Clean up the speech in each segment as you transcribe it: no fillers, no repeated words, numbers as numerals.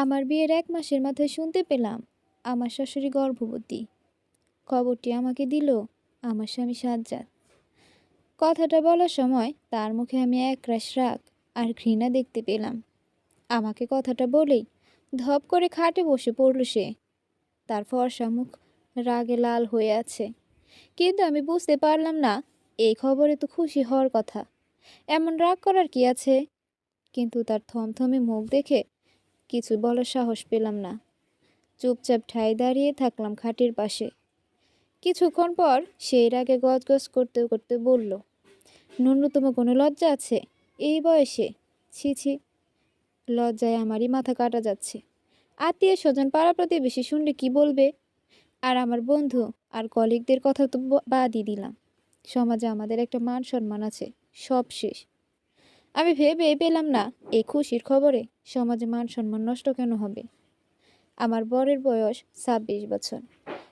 আমার বিয়ের ১ মাসের মাথায় শুনতে পেলাম আমার শাশুড়ি গর্ভবতী। খবরটি আমাকে দিল আমার স্বামী সাজ্জাদ। কথাটা বলার সময় তার মুখে আমি একরাশ রাগ আর ঘৃণা দেখতে পেলাম। আমাকে কথাটা বলেই ধপ করে খাটে বসে পড়ল সে। তার ফর্সা মুখ রাগে লাল হয়ে আছে, কিন্তু আমি বুঝতে পারলাম না এই খবরে তো খুশি হওয়ার কথা। এমন রাগ করার কি আছে? কিন্তু তার থমথমে মুখ দেখে কিছু বলার সাহস পেলাম না। চুপচাপ ঠায় দাঁড়িয়ে থাকলাম খাটের পাশে। কিছুক্ষণ পর সেই রাগে গজগজ করতে করতে বলল, ন্যূনতম কোনো লজ্জা আছে এই বয়সে? ছি ছি, লজ্জায় আমারই মাথা কাটা যাচ্ছে। আত্মীয় স্বজন পাড়া প্রতিবেশী শুনলে কি বলবে? আর আমার বন্ধু আর কলিগদের কথা তো বাদই দিলাম। সমাজে আমাদের একটা মান সম্মান আছে, সব শেষ। আমি ভেবে পেলাম না এই খুশির খবরে সমাজে মান সম্মান নষ্ট কেন হবে। আমার বরের বয়স ২৬ বছর।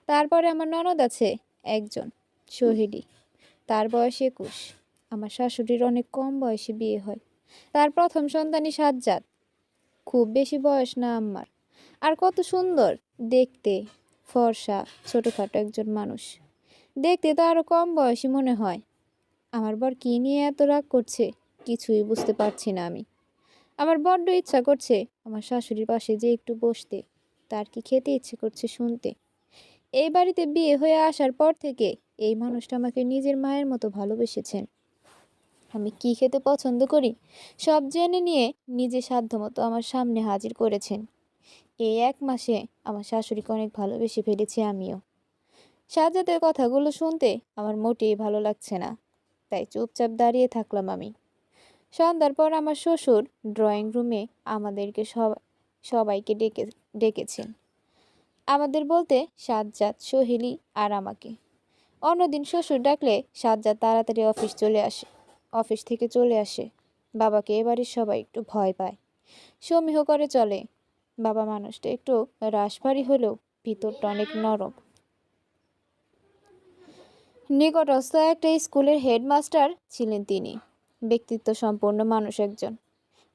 তারপরে আমার ননদ আছে একজন, সোহেলি। তার বয়স ২১। আমার শাশুড়ির অনেক কম বয়সে বিয়ে হয়। তার প্রথম সন্তানই সাজ্জাদ। খুব বেশি বয়স না আম্মার। আর কত সুন্দর দেখতে, ফর্সা, ছোটখাটো একজন মানুষ। দেখতে তো আরো কম বয়সী মনে হয়। আমার বর কি নিয়ে এত রাগ করছে কিছুই বুঝতে পারছি না আমি। আমার বড্ড ইচ্ছা করছে আমার শাশুড়ির পাশে যে একটু বসতে। তার কি খেতে ইচ্ছে করছে শুনতে। এই বাড়িতে বিয়ে হয়ে আসার পর থেকে এই মানুষটা আমাকে নিজের মায়ের মতো ভালোবেসেছেন। আমি কি খেতে পছন্দ করি সব জেনে নিয়ে নিজে সাধ্যমতো আমার সামনে হাজির করেছেন। এই ১ মাসে আমার শাশুড়িকে অনেক ভালোবেসে ফেলেছি আমিও। সাজ্জাদের কথাগুলো শুনতে আমার মোটেই ভালো লাগছে না, তাই চুপচাপ দাঁড়িয়ে থাকলাম আমি। সন্ধ্যার পর আমার শ্বশুর ড্রয়িং রুমে আমাদেরকে সবাইকে ডেকেছেন। আমাদের বলতে সাজ্জাদ, সোহেলি আর আমাকে। অন্যদিন শ্বশুর ডাকলে সাজ্জাদ তাড়াতাড়ি অফিস থেকে চলে আসে। বাবাকে এবারের সবাই একটু ভয় পায়, সমীহ করে চলে। বাবা মানুষটা একটু রাশভারী হলেও ভিতরটা অনেক নরম। নিকটস্থ একটা স্কুলের হেডমাস্টার ছিলেন তিনি। ব্যক্তিত্ব সম্পন্ন মানুষ একজন।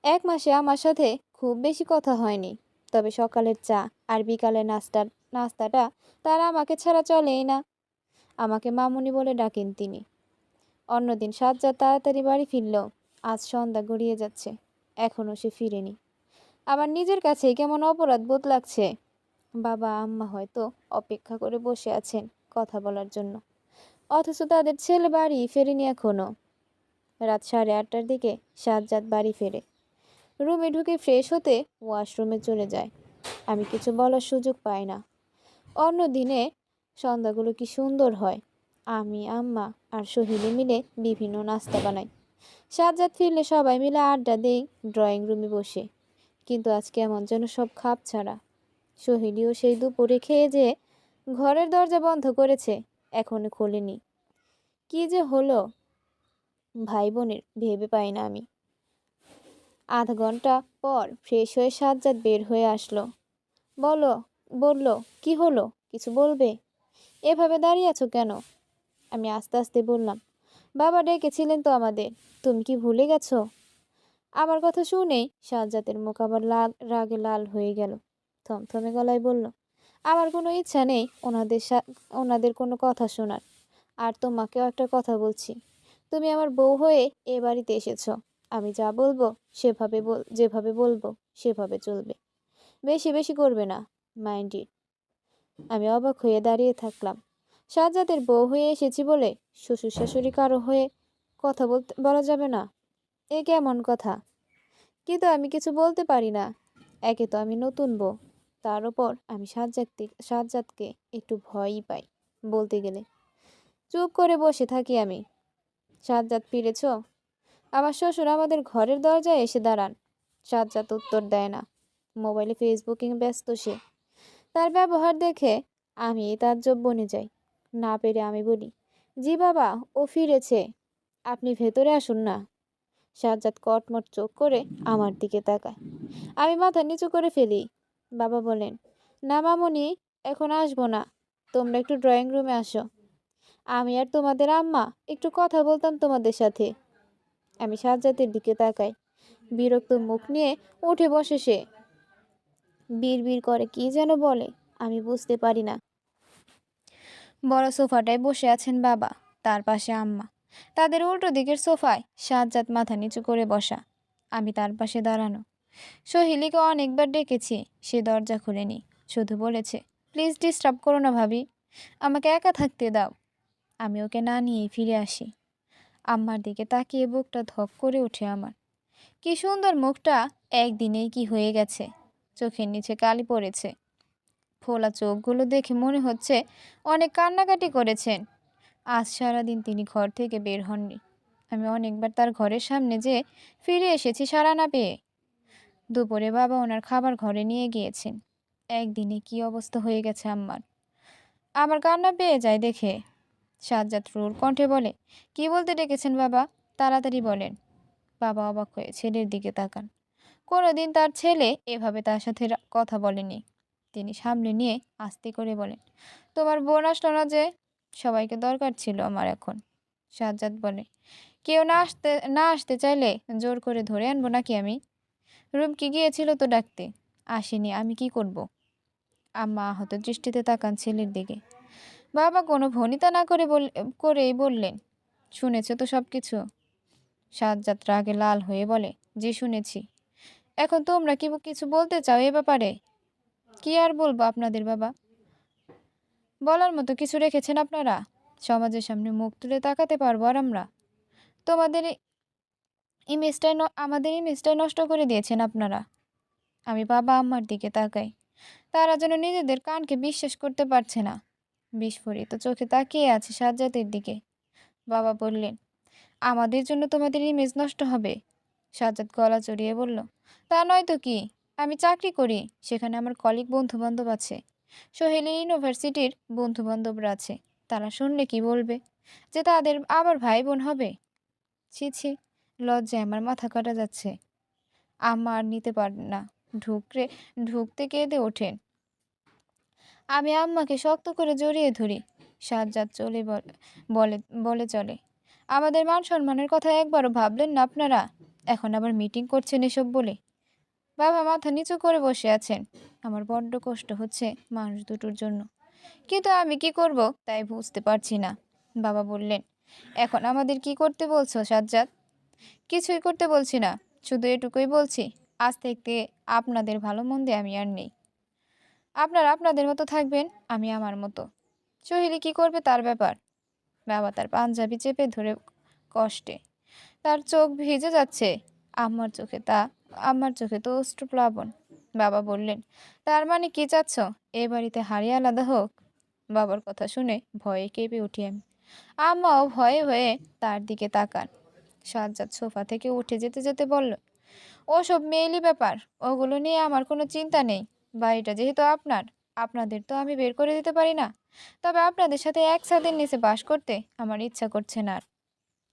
১ মাসে আমার সাথে খুব বেশি কথা হয়নি, তবে সকালের চা আর বিকালের নাস্তাটা তার আমাকে ছাড়া চলেই না। আমাকে মামুনি বলে ডাকেন তিনি। অন্যদিন সাজ্জাদ তাড়াতাড়ি বাড়ি ফিরলেও আজ সন্ধ্যা গড়িয়ে যাচ্ছে, এখনও সে ফিরেনি। আমার নিজের কাছেই কেমন অপরাধ বোধ লাগছে। বাবা আম্মা হয়তো অপেক্ষা করে বসে আছেন কথা বলার জন্য, অথচ তাদের ছেলে বাড়ি ফেরেনি এখনো। রাত 8:30টার দিকে সাজ্জাদ বাড়ি ফেরে। রুমে ঢুকে ফ্রেশ হতে ওয়াশরুমে চলে যায়। আমি কিছু বলার সুযোগ পাই না। অন্য দিনে সন্ধ্যাগুলো কি সুন্দর হয়। আমি, আম্মা আর সোহেলি মিলে বিভিন্ন নাস্তা বানাই। সাজ্জাদ ফিরলে সবাই মিলে আড্ডা দেই ড্রয়িং রুমে বসে। কিন্তু আজকে এমন যেন সব খাপ ছাড়া। সোহেলিও সেই দুপুরে খেয়ে যেয়ে ঘরের দরজা বন্ধ করেছে, এখনো খোলেনি। কি যে হলো ভাই বোনের ভেবে পাই না আমি। আধা ঘন্টা পর ফ্রেশ হয়ে সাজ্জাদ বের হয়ে আসলো। বলো বলল, কি হলো, কিছু বলবে? এভাবে দাঁড়িয়ে আছো কেন? আমি আস্তে আস্তে বললাম, বাবা ডেকেছিলেন তো আমাদের, তুমি কি ভুলে গেছো? আমার কথা শুনেই সাজ্জাদের মুখ আবার রাগে লাল হয়ে গেল। থমথমে গলায় বলল, আমার কোনো ইচ্ছা নেই ওনাদের কোনো কথা শোনার। আর তোমাকেও একটা কথা বলছি, তুমি আমার বউ হয়ে এ বাড়িতে এসেছো। আমি যা বলবো যেভাবে বলবো সেভাবে চলবে। বেশি বেশি করবে না, মাইন্ড ইট। আমি অবাক হয়ে দাঁড়িয়ে থাকলাম। সাজ্জাদের বউ হয়ে এসেছি বলে শ্বশুর শাশুড়ি কারো হয়ে কথা বলা যাবে না? এ কেমন কথা? কিন্তু আমি কিছু বলতে পারি না। একে তো আমি নতুন বউ, তার উপর আমি সাজ্জাদকে একটু ভয়ই পাই বলতে গেলে। চুপ করে বসে থাকি আমি। সাজ্জাদ ফিরেছ? আমার শ্বশুর আমাদের ঘরের দরজায় এসে দাঁড়ান। সাজ্জাদ উত্তর দেয় না, মোবাইলে ফেসবুকিং ব্যস্ত সে। তার ব্যবহার দেখে আমি তাজ্জব বনে যাই। না পেরে আমি বলি, জি বাবা, ও ফিরেছে, আপনি ভেতরে আসুন না। সাজ্জাদ কটমট চোখ করে আমার দিকে তাকায়। আমি মাথা নিচু করে ফেলি। বাবা বলেন, না মামুনি, এখন আসবো না, তোমরা একটু ড্রয়িং রুমে আসো। আমি আর তোমাদের আম্মা একটু কথা বলতাম তোমাদের সাথে। আমি সাজ্জাদের দিকে তাকাই। বিরক্ত মুখ নিয়ে উঠে বসে সে। বিড়বিড় করে কি যেন বলে, আমি বুঝতে পারি না। বড় সোফাটায় বসে আছেন বাবা, তার পাশে আম্মা। তাদের উল্টো দিকের সোফায় সাজ্জাদ মাথা নিচু করে বসা, আমি তার পাশে দাঁড়ানো। সহিলিকে অনেকবার ডেকেছি, সে দরজা খুলেনি, শুধু বলেছে, প্লিজ ডিস্টার্ব করো না ভাবি, আমাকে একা থাকতে দাও। আমি ওকে না নিয়েই ফিরে আসি। আম্মার দিকে তাকিয়ে বুকটা ধক করে ওঠে আমার। কি সুন্দর মুখটা, একদিনেই কি হয়ে গেছে। চোখের নিচে কালি পড়েছে, ফোলা চোখগুলো দেখে মনে হচ্ছে অনেক কান্নাকাটি করেছেন। আজ সারাদিন তিনি ঘর থেকে বের হননি। আমি অনেকবার তার ঘরের সামনে যেয়ে ফিরে এসেছি সাড়া না পেয়ে। দুপুরে বাবা ওনার খাবার ঘরে নিয়ে গিয়েছেন। একদিনে কি অবস্থা হয়ে গেছে আম্মার। আমার কান্না পেয়ে যায় দেখে। সাজ্জাদ রুর কণ্ঠে বলে, কি বলতে ডেকেছেন বাবা, তাড়াতাড়ি বলেন। বাবা অবাক হয়ে ছেলের দিকে তাকান। কোনোদিন তার ছেলে এভাবে তার সাথে কথা বলেনি। তিনি সামনে নিয়ে আস্তে করে বলেন, তোমার বোন আসলো না যে? সবাইকে দরকার ছিল আমার এখন। সাজ্জাদ বলে, কেউ না আসতে চাইলে জোর করে ধরে আনবো নাকি আমি? রুমকি গিয়েছিল তো ডাকতে, আসেনি, আমি কি করব? আম্মা আহত দৃষ্টিতে তাকান ছেলের দিকে। বাবা কোনো ভনিতা না করেই বললেন, শুনেছো তো সব কিছু? সাজ্জাদ রাগে লাল হয়ে বলে, জি শুনেছি। এখন তোমরা কি কিছু বলতে চাও এ ব্যাপারে? কি আর বলবো আপনাদের বাবা, বলার মতো কিছু রেখেছেন আপনারা? সমাজের সামনে মুখ তুলে তাকাতে পারবো আর আমরা? তোমাদের আমাদের ইমেজটাই নষ্ট করে দিয়েছেন আপনারা। আমি বাবা আম্মার দিকে তাকাই, তারা যেন নিজেদের কানকে বিশ্বাস করতে পারছে না। বিস্ফোরিত চোখে তাকিয়ে আছে সাজ্জাদের দিকে। বাবা বললেন, আমাদের জন্য তোমাদের ইমেজ নষ্ট হবে? সাজ্জাদ গলা চড়িয়ে বলল, তা নয় তো কি, আমি চাকরি করি, সেখানে আমার কলিগ বন্ধু বান্ধব আছে, সোহেলি ইউনিভার্সিটির বন্ধু বান্ধবরা আছে। তারা শুনলে কি বলবে, যে তাদের আবার ভাই বোন হবে? ছি ছি, লজ্জায় আমার মাথা কাটা যাচ্ছে। আম্মা আর নিতে পারেন না, ঢুকতে কেঁদে ওঠেন। আমি আম্মাকে শক্ত করে জড়িয়ে ধরি। সাজ্জাদ বলে বলে চলে, আমাদের মান সম্মানের কথা একবারও ভাবলেন না আপনারা? এখন আবার মিটিং করছেন এসব বলে। বাবা মাথা নিচু করে বসে আছেন। আমার বড্ড কষ্ট হচ্ছে মানুষ দুটোর জন্য, কিন্তু আমি কি করব তাই বুঝতে পারছি না। বাবা বললেন, এখন আমাদের কি করতে বলছো সাজ্জাদ? কিছুই করতে বলছি না, শুধু এটুকুই বলছি, আজ থেকে আপনাদের ভালো মন্দে আমি আর নেই। আপনারা আপনাদের মতো থাকবেন, আমি আমার মতো। সোহেলি কি করবে তার ব্যাপার। বাবা তার পাঞ্জাবি চেপে ধরে কষ্টে, তার চোখ ভিজে যাচ্ছে। আমার চোখে তো অশ্রুপ্লাবন। বাবা বললেন, তার মানে কি চাচ্ছ, এ বাড়িতে হাড়ি আলাদা হোক? বাবার কথা শুনে ভয়ে কেঁপে উঠি আমি। আম্মাও ভয়ে ভয়ে তার দিকে তাকান। সাজ্জাদ সোফা থেকে উঠে যেতে যেতে বলল, ওসব মেয়েলি ব্যাপার, ওগুলো নিয়ে আমার কোনো চিন্তা নেই। বাড়িটা যেহেতু আপনাদের তো আমি বের করে দিতে পারি না। তবে আপনাদের সাথে এক ছাদের নিচে বাস করতে আমার ইচ্ছা করছে না আর।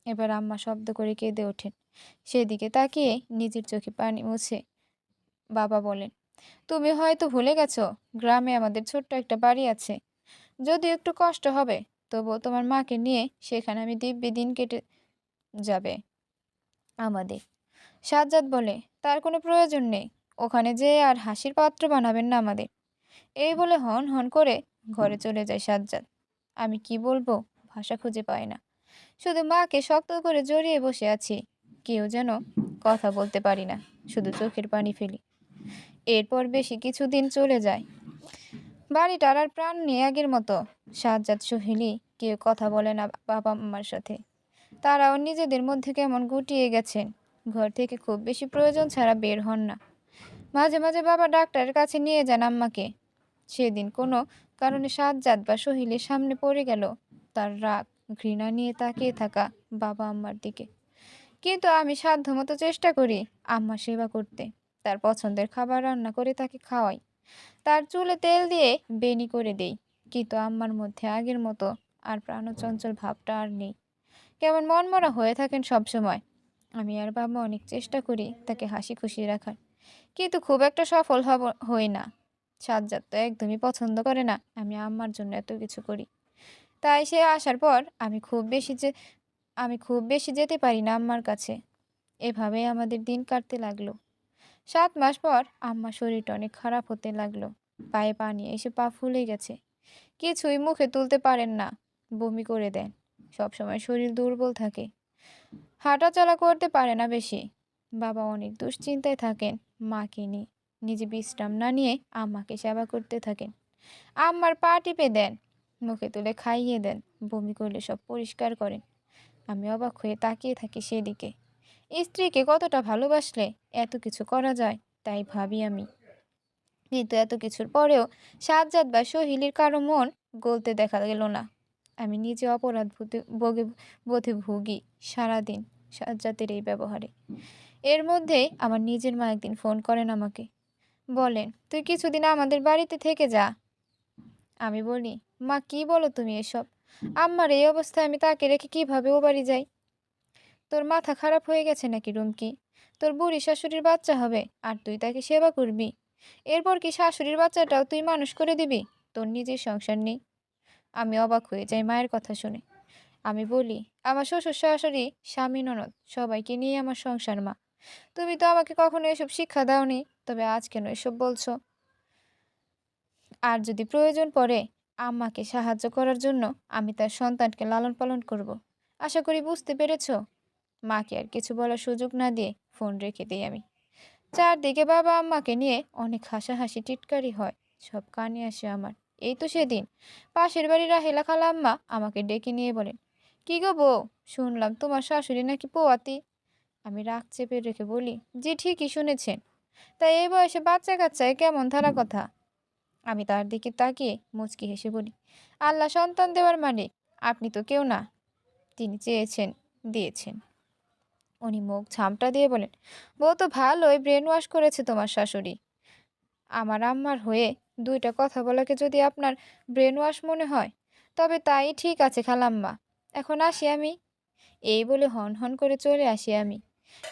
এবার আম্মা শব্দ করে কেঁদে ওঠেন। সেদিকে তাকিয়ে নিজের চোখে পানি মুছে বাবা বলেন, তুমি হয়তো ভুলে গেছো, গ্রামে আমাদের ছোট্ট একটা বাড়ি আছে। যদিও একটু কষ্ট হবে, তবুও তোমার মাকে নিয়ে সেখানে আমি দিব্যি দিন কেটে যাবে আমাদের। সাজ্জাদ বলে, তার কোনো প্রয়োজন নেই, ওখানে যেয়ে আর হাসির পাত্র বানাবেন না আমাদের। এই বলে হন হন করে ঘরে চলে যায় সাজ্জাদ। আমি কি বলবো, ভাষা খুঁজে পাই না, শুধু মাকে শক্ত করে জড়িয়ে বসে আছি। কেউ যেন কথা বলতে পারি না, শুধু চোখের পানি ফেলি। এরপর বেশি কিছুদিন চলে যায়। বাড়িটার আর প্রাণ নেই আগের মতো। সাজ্জাদ সোহেলি কেউ কথা বলে না বাবা মার সাথে। তারাও নিজেদের মধ্যে কেমন গুটিয়ে গেছেন। ঘর থেকে খুব বেশি প্রয়োজন ছাড়া বের হন না। মাঝে মাঝে বাবা ডাক্তারের কাছে নিয়ে যান আম্মাকে। সেদিন কোনো কারণে সাজ্জাদ বা সোহেলের সামনে পড়ে গেল, তার রাগ ঘৃণা নিয়ে তাকিয়ে থাকা বাবা আম্মার দিকে। কিন্তু আমি সাধ্যমতো চেষ্টা করি আম্মার সেবা করতে। তার পছন্দের খাবার রান্না করে তাকে খাওয়াই, তার চুলে তেল দিয়ে বেনি করে দেই। কিন্তু আম্মার মধ্যে আগের মতো আর প্রাণচঞ্চল ভাবটা আর নেই। কেমন মনমরা হয়ে থাকেন সব সময়। আমি আর বাবা অনেক চেষ্টা করি তাকে হাসি খুশি রাখার, কিন্তু খুব একটা সফল হই না। সাজ্জাদ তো একদমই পছন্দ করে না আমি আম্মার জন্য এত কিছু করি। তাই সে আসার পর আমি খুব বেশি যেতে পারি না আম্মার কাছে। এভাবেই আমাদের দিন কাটতে লাগলো। 7 মাস পর আম্মার শরীরটা অনেক খারাপ হতে লাগলো। পায়ে পানি এসে পা ফুলে গেছে। কিছুই মুখে তুলতে পারেন না। বমি করে দেন। সবসময় শরীর দুর্বল থাকে। হাঁটাচলা করতে পারে না বেশি। বাবা অনেক দুশ্চিন্তায় থাকেন মাকে নিয়ে। নিজে বিশ্রাম না নিয়ে আম্মাকে সেবা করতে থাকেন। আম্মার পা টিপে দেন, মুখে তুলে খাইয়ে দেন, বমি করলে সব পরিষ্কার করেন। আমি অবাক হয়ে তাকিয়ে থাকি সেদিকে। স্ত্রীকে কতটা ভালোবাসলে এত কিছু করা যায়, তাই ভাবি আমি। কিন্তু এত কিছুর পরেও সাজ্জাদ বা সোহিলীর কারো মন গলতে দেখা গেল না। আমি নিজে অপরাধ বোধে ভুগি সারাদিন সাজ্জাদের এই ব্যবহারে। এর মধ্যেই আমার নিজের মা একদিন ফোন করেন আমাকে। বলেন, তুই কিছুদিন আমাদের বাড়িতে থেকে যা। আমি বলি, মা কি বলো তুমি এসব? আম্মার এই অবস্থায় আমি তাকে রেখে কিভাবে ও বাড়ি যাই? তোর মাথা খারাপ হয়ে গেছে নাকি রুমকি? তোর বুড়ি শাশুড়ির বাচ্চা হবে আর তুই তাকে সেবা করবি? এরপর কি শাশুড়ির বাচ্চাটাও তুই মানুষ করে দিবি? তোর নিজের সংসার নেই? আমি অবাক হয়ে যাই মায়ের কথা শুনে। আমি বলি, আমার শ্বশুর শাশুড়ি, স্বামী, ননদ সবাইকে নিয়ে আমার সংসার মা। তুমি তো আমাকে কখনো এসব শিক্ষা দাওনি, তবে আজ কেন এসব বলছো? আর যদি প্রয়োজন পড়ে আম্মাকে সাহায্য করার জন্য আমি তার সন্তানকে লালন পালন করব। আশা করি বুঝতে পেরেছো? মাকে আর কিছু বলার সুযোগ না দিয়ে ফোন রেখে দিই আমি। চারদিকে বাবা আম্মাকে নিয়ে অনেক হাসাহাসি টিটকারি হয়। সব কানে আসে আমার। এই তো সেদিন পাশের বাড়ির রাহেলা খালা আম্মা আমাকে ডেকে নিয়ে বলেন, কি গো বউ, শুনলাম তোমার শাশুড়ি নাকি পোয়াতি। আমি রাগ চেপে রেখে বলি, জি ঠিকই শুনেছেন। তাই এই বয়সে বাচ্চা কাচ্চায় কেমন ধারা কথা? আমি তার দিকে তাকিয়ে মুচকি হেসে বলি, আল্লাহ সন্তান দেওয়ার মালিক, আপনি তো কেউ না। তিনি চেয়েছেন, দিয়েছেন। উনি মুখ ঝামটা দিয়ে বলেন, বউ তো ভালোই ব্রেন ওয়াশ করেছে তোমার শাশুড়ি। আমার আম্মার হয়ে দুইটা কথা বলাকে যদি আপনার ব্রেন ওয়াশ মনে হয়, তবে তাই ঠিক আছে খালাম্মা। এখন আসি আমি। এই বলে হন হন করে চলে আসি আমি।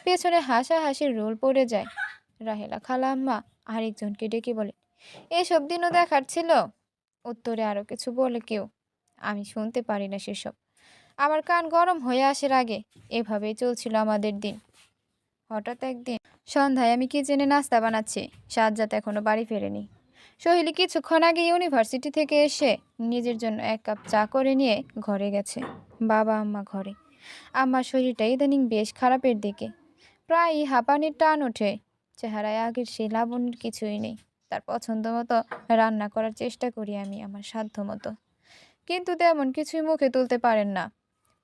পেছনে হাসাহাসির রোল পড়ে যায়। রাহেলা খালাম্মা আরেকজনকে ডেকে বলে, এসব দিনও দেখার ছিল? উত্তরে আরো কিছু বলে কেউ। আমি শুনতে পারি না সেসব। আমার কান গরম হয়ে আসার আগে এভাবেই চলছিল আমাদের দিন। হঠাৎ একদিন সন্ধ্যায় আমি কিচেনে নাস্তা বানাচ্ছি। সাজ্জাদ এখনো বাড়ি ফেরেনি। সোহেলি কিছুক্ষণ আগে ইউনিভার্সিটি থেকে এসে নিজের জন্য 1 কাপ চা করে নিয়ে ঘরে গেছে। বাবা আম্মা ঘরে। আমার শরীরটা ইদানিং বেশ খারাপের দিকে। প্রায়ই হাঁপানির টান ওঠে। চেহারায় আগের সেই লাবণ্যের কিছুই নেই। তার পছন্দ মতো রান্না করার চেষ্টা করি আমি আমার সাধ্য মতো, কিন্তু তেমন কিছুই মুখে তুলতে পারেন না।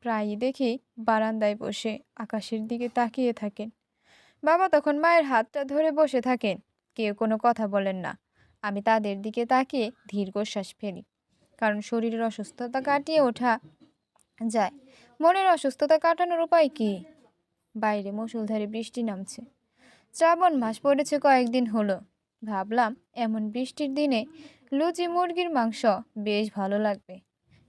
প্রায়ই দেখি বারান্দায় বসে আকাশের দিকে তাকিয়ে থাকেন। বাবা তখন মায়ের হাতটা ধরে বসে থাকেন। কেউ কোনো কথা বলেন না। আমি তাদের দিকে তাকিয়ে দীর্ঘশ্বাস ফেলি। কারণ শরীরের অসুস্থতা কাটিয়ে ওঠা যায়, মনের অসুস্থতা কাটানোর উপায় কি? বাইরে মুষলধারে বৃষ্টি নামছে। শ্রাবণ মাস পড়েছে কয়েকদিন হলো। ভাবলাম এমন বৃষ্টির দিনে লুচি মুরগির মাংস বেশ ভালো লাগবে।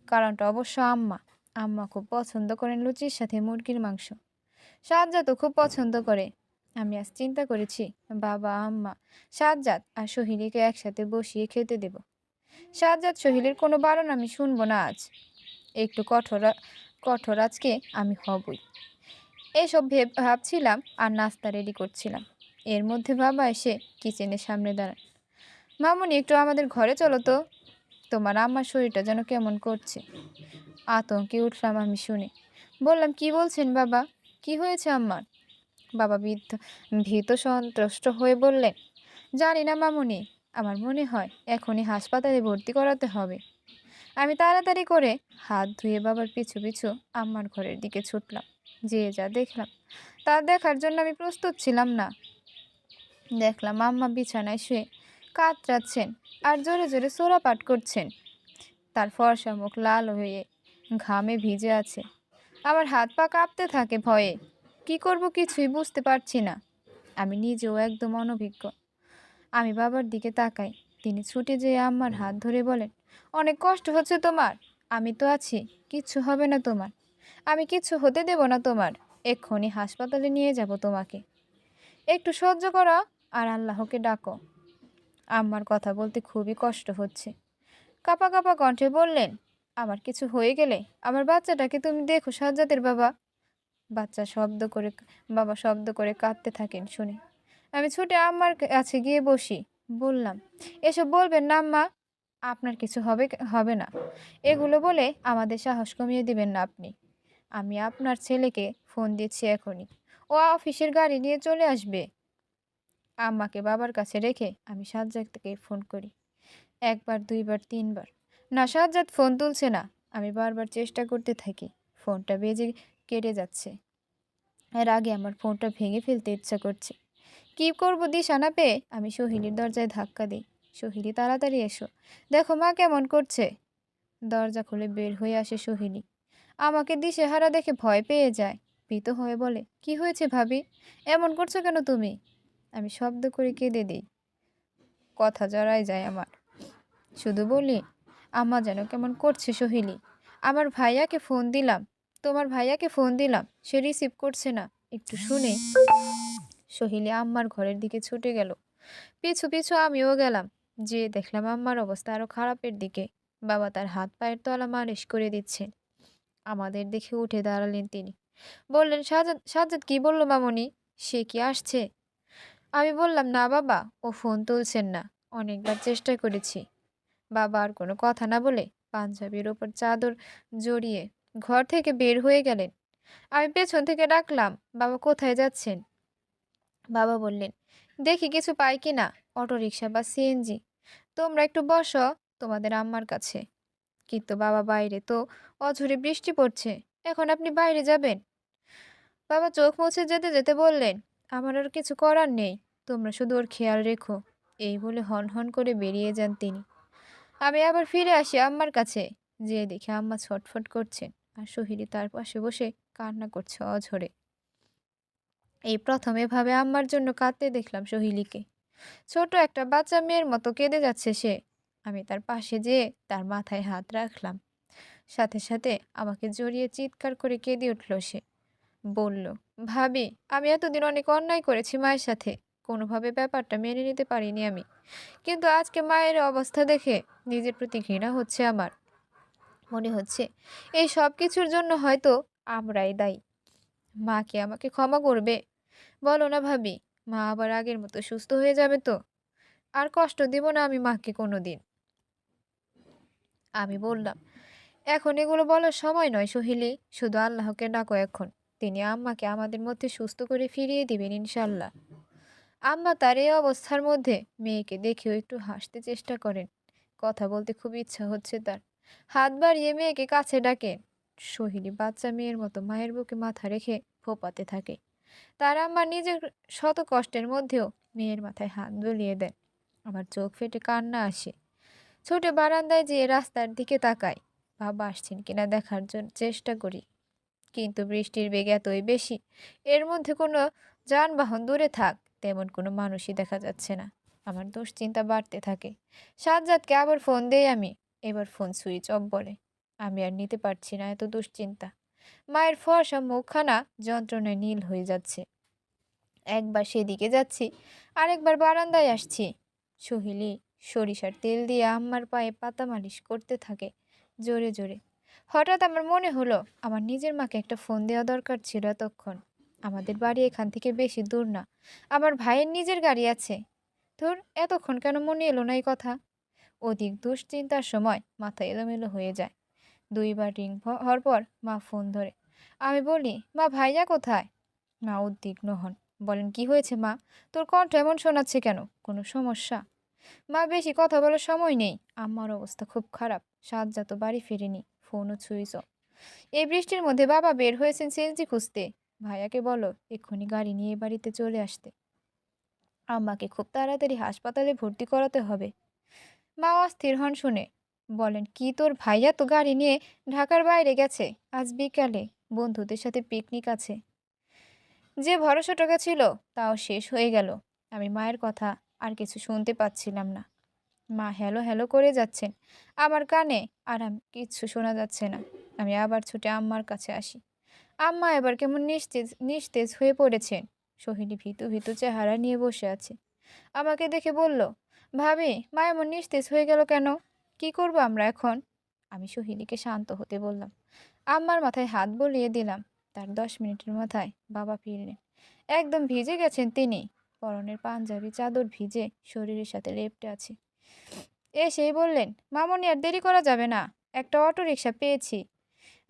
কারণটা অবশ্য আম্মা। আম্মা খুব পছন্দ করেন লুচির সাথে মুরগির মাংস। সাজ্জাদ তো খুব পছন্দ করে। আমি আজ চিন্তা করেছি, বাবা আম্মা সাজ্জাদ আর সোহিলীকে একসাথে বসিয়ে খেতে দেব। সাজ্জাদ সোহিলীর কোনো বারণ আমি শুনবো না আজ। একটু কঠোর কঠোর আজকে আমি হবই। এসব ভাবছিলাম আর নাস্তা রেডি করছিলাম। এর মধ্যে বাবা এসে কিচেনের সামনে দাঁড়ান। মামুনি, একটু আমাদের ঘরে চলো তো। তোমার আম্মার শরীরটা যেন কেমন করছে। আতঙ্কে উঠলাম আমি শুনে। বললাম, কি বলছেন বাবা? কি হয়েছে আম্মার? বাবা ভীত সন্ত্রস্ত হয়ে বললেন, জানি না মামুনি, আমার মনে হয় এখনই হাসপাতালে ভর্তি করাতে হবে। আমি তাড়াতাড়ি করে হাত ধুয়ে বাবার পিছু পিছু আম্মার ঘরের দিকে ছুটলাম। যে যা দেখলাম তা দেখার জন্য আমি প্রস্তুত ছিলাম না। দেখলাম আম্মা বিছানায় শুয়ে কাতরাচ্ছেন আর জোরে জোরে সোরা পাঠ করছেন। তার ফর্সা মুখ লাল হয়ে ঘামে ভিজে আছে। আমার হাত পা কাঁপতে থাকে ভয়ে। কি করব কিছুই বুঝতে পারছি না। আমি নিজেও একদম অনভিজ্ঞ। আমি বাবার দিকে তাকাই। তিনি ছুটে যেয়ে আম্মার হাত ধরে বলেন, অনেক কষ্ট হচ্ছে তোমার? আমি তো আছি, কিচ্ছু হবে না তোমার। আমি কিচ্ছু হতে দেব না তোমার। এক্ষুনি হাসপাতালে নিয়ে যাব তোমাকে। একটু সহ্য করো আর আল্লাহকে ডাকো। আম্মার কথা বলতে খুবই কষ্ট হচ্ছে। কাঁপা কাঁপা কণ্ঠে বললেন, আমার কিছু হয়ে গেলে আমার বাচ্চাটাকে তুমি দেখো সাজ্জাদের বাবা। বাবা শব্দ করে কাঁদতে থাকেন শুনে আমি ছুটে আম্মার কাছে গিয়ে বসি। বললাম, এসব বলবেন না আম্মা, আপনার কিছু হবে হবে না। এগুলো বলে আমাদের সাহস কমিয়ে দিবেন না আপনি। আমি আপনার ছেলেকে ফোন দিচ্ছি এখনই। ও অফিসের গাড়ি নিয়ে চলে আসবে। আম্মাকে বাবার কাছে রেখে আমি সাজ্জাদকে ফোন করি। একবার, দুইবার, তিনবার। না, সাজ্জাদ ফোন তুলছে না। আমি বারবার চেষ্টা করতে থাকি। ফোনটা বেজে কেটে যাচ্ছে। এর আগে আমার ফোনটা ভেঙে ফেলতে ইচ্ছা করছে। কি করব দিশা না পেয়ে আমি সোহিনীর দরজায় ধাক্কা দিই। সোহিনী, তাড়াতাড়ি এসো, দেখো মা কেমন করছে। দরজা খুলে বের হয়ে আসে সোহিনী। আমাকে দিশেহারা দেখে ভয় পেয়ে যায়। ভীত হয়ে বলে, কি হয়েছে ভাবি, এমন করছো কেন তুমি? আমি শব্দ করে কেঁদে দিই। কথা জড়ায় যায় আমার। শুধু বলি, আম্মা যেন কেমন করছে সোহিনী। আমার ভাইয়াকে ফোন দিলাম, তোমার ভাইয়াকে ফোন দিলাম, সে রিসিভ করছে না। একটু শুনে সোহিনী আম্মার ঘরের দিকে ছুটে গেল। পিছু পিছু আমিও গেলাম। যেয়ে দেখলাম আম্মার অবস্থা আরো খারাপের দিকে। বাবা তার হাত পায়ের তলা মালিশ করে দিচ্ছেন। আমাদের দেখে উঠে দাঁড়ালেন তিনি। বললেন, সাজ্জাদ, সাজ্জাদ কি বললো মামনি, সে কি আসছে? আমি বললাম, না বাবা, ও ফোন তুলছেন না, অনেকবার চেষ্টা করেছি। বাবা আর কোনো কথা না বলে পাঞ্জাবির ওপর চাদর জড়িয়ে ঘর থেকে বের হয়ে গেলেন। আমি পেছন থেকে ডাকলাম, বাবা কোথায় যাচ্ছেন? বাবা বললেন, দেখি কিছু পাই কিনা, অটোরিকশা বা সিএনজি। তোমরা একটু বসো তোমাদের আম্মার কাছে। কিন্তু বাবা, বাইরে তো অঝরে বৃষ্টি পড়ছে, এখন আপনি বাইরে যাবেন? বাবা চোখ মুছে যেতে যেতে বললেন, আমার আর কিছু করার নেই, তোমরা শুধু ওর খেয়াল রেখো। এই বলে হন হন করে বেরিয়ে যান তিনি। আমি আবার ফিরে আসি আম্মার কাছে। যেয়ে দেখি আম্মা ছটফট করছেন আর সোহিনী তার পাশে বসে কান্না করছে অঝরে। এই প্রথম এভাবে আম্মার জন্য কাঁদতে দেখলাম সোহিলীকে। ছোট একটা বাচ্চা মেয়ের মতো কেঁদে যাচ্ছে সে। আমি তার পাশে যেয়ে তার মাথায় হাত রাখলাম। সাথে সাথে আমাকে জড়িয়ে চিৎকার করে কেঁদে উঠল সে। বলল, ভাবি, আমি এতদিন অনেক অন্যায় করেছি মায়ের সাথে, কোনোভাবে ব্যাপারটা মেনে নিতে পারিনি আমি। কিন্তু আজকে মায়ের অবস্থা দেখে নিজের প্রতি ঘৃণা হচ্ছে আমার। মনে হচ্ছে এই সব কিছুর জন্য হয়তো আমরাই দায়ী। মা কি আমাকে ক্ষমা করবে? বলো না ভাবি, মা আবার আগের মতো সুস্থ হয়ে যাবে তো? আর কষ্ট দিব না আমি মাকে কোনোদিন। আমি বললাম, এখন এগুলো বলার সময় নয় সোহিলি, শুধু আল্লাহকে ডাকো এখন। তিনি আম্মাকে আমাদের মধ্যে সুস্থ করে ফিরিয়ে দিবেন ইনশাল্লাহ। আম্মা তার এই অবস্থার মধ্যে মেয়েকে দেখেও একটু হাসতে চেষ্টা করেন। কথা বলতে খুব ইচ্ছা হচ্ছে তার। হাত বাড়িয়ে মেয়েকে কাছে ডাকেন। সোহিনী বাচ্চা মেয়ের মতো মায়ের বুকে মাথা রেখে ফোপাতে থাকে। তার আম্মা নিজের শত কষ্টের মধ্যেও মেয়ের মাথায় হাত বুলিয়ে দেন। আমার চোখ ফেটে কান্না আসে। ছোট বারান্দায় যেয়ে রাস্তার দিকে তাকাই, বাবা আসছেন কিনা দেখার জন্য চেষ্টা করি। কিন্তু বৃষ্টির বেগ এতই বেশি, এর মধ্যে কোনো যানবাহন দূরে থাক, তেমন কোনো মানুষই দেখা যাচ্ছে না। আমার দুশ্চিন্তা বাড়তে থাকে। সাজ্জাদকে আবার ফোন দেই আমি। এবার ফোন সুইচ অফ বলে। আমি আর নিতে পারছি না এত দুশ্চিন্তা। মায়ের ফর্সা মুখখানা যন্ত্রণায় নীল হয়ে যাচ্ছে। একবার সেদিকে যাচ্ছি, আরেকবার বারান্দায় আসছি। সোহিলি সরিষার তেল দিয়ে আম্মার পায়ে পাতা মালিশ করতে থাকে জোরে জোরে। হঠাৎ আমার মনে হলো আমার নিজের মাকে একটা ফোন দেওয়া দরকার ছিল এতক্ষণ। আমাদের বাড়ি এখান থেকে বেশি দূর না, আমার ভাইয়ের নিজের গাড়ি আছে। ধুর, এতক্ষণ কেন মনে এলো না এই কথা? অধিক দুশ্চিন্তার সময় মাথা এলোমেলো হয়ে যায়। দুইবার রিং হওয়ার পর মা ফোন ধরে। আমি বলি, মা ভাইয়া কোথায়? মা উদ্বিগ্ন হন। বলেন, কি হয়েছে মা, তোর কণ্ঠ এমন শোনাচ্ছে কেন, কোনো সমস্যা? মা, বেশি কথা বলার সময় নেই, আম্মার অবস্থা খুব খারাপ, সাজ্জাদ তো বাড়ি ফেরেনি, ফোনও ছুঁইছ। এই বৃষ্টির মধ্যে বাবা বের হয়েছেন সিএনজি খুঁজতে। ভাইয়াকে বলো এক্ষুনি গাড়ি নিয়ে বাড়িতে চলে আসতে। আম্মাকে খুব তাড়াতাড়ি হাসপাতালে ভর্তি করাতে হবে। মা অস্থির হন শুনে। বলেন, কি, তোর ভাইয়া তো গাড়ি নিয়ে ঢাকার বাইরে গেছে, আজ বিকালে বন্ধুদের সাথে পিকনিক আছে। যে ভরসা টাকা ছিল তাও শেষ হয়ে গেল। আমি মায়ের কথা আর কিছু শুনতে পাচ্ছিলাম না। মা হ্যালো হ্যালো করে যাচ্ছেন আমার কানে, আর আমি কিচ্ছু শোনা যাচ্ছে না। আমি আবার ছুটে আম্মার কাছে আসি। আম্মা এবার কেমন নিস্তেজ নিস্তেজ হয়ে পড়েছেন। সোহিনী ভীতু ভীতু চেহারা নিয়ে বসে আছে। আমাকে দেখে বলল, ভাবি, মা এমন নিস্তেজ হয়ে গেল কেন, কি করব আমরা এখন? আমি সোহিনীকে শান্ত হতে বললাম। আম্মার মাথায় হাত বুলিয়ে দিলাম। তার 10 মিনিটের মাথায় বাবা ফিরলেন। একদম ভিজে গেছেন তিনি। পরনের পাঞ্জাবি চাদর ভিজে শরীরের সাথে লেপ্টে আছে। এসেই বললেন, মামুনি আর দেরি করা যাবে না, একটা অটো রিকশা পেয়েছি,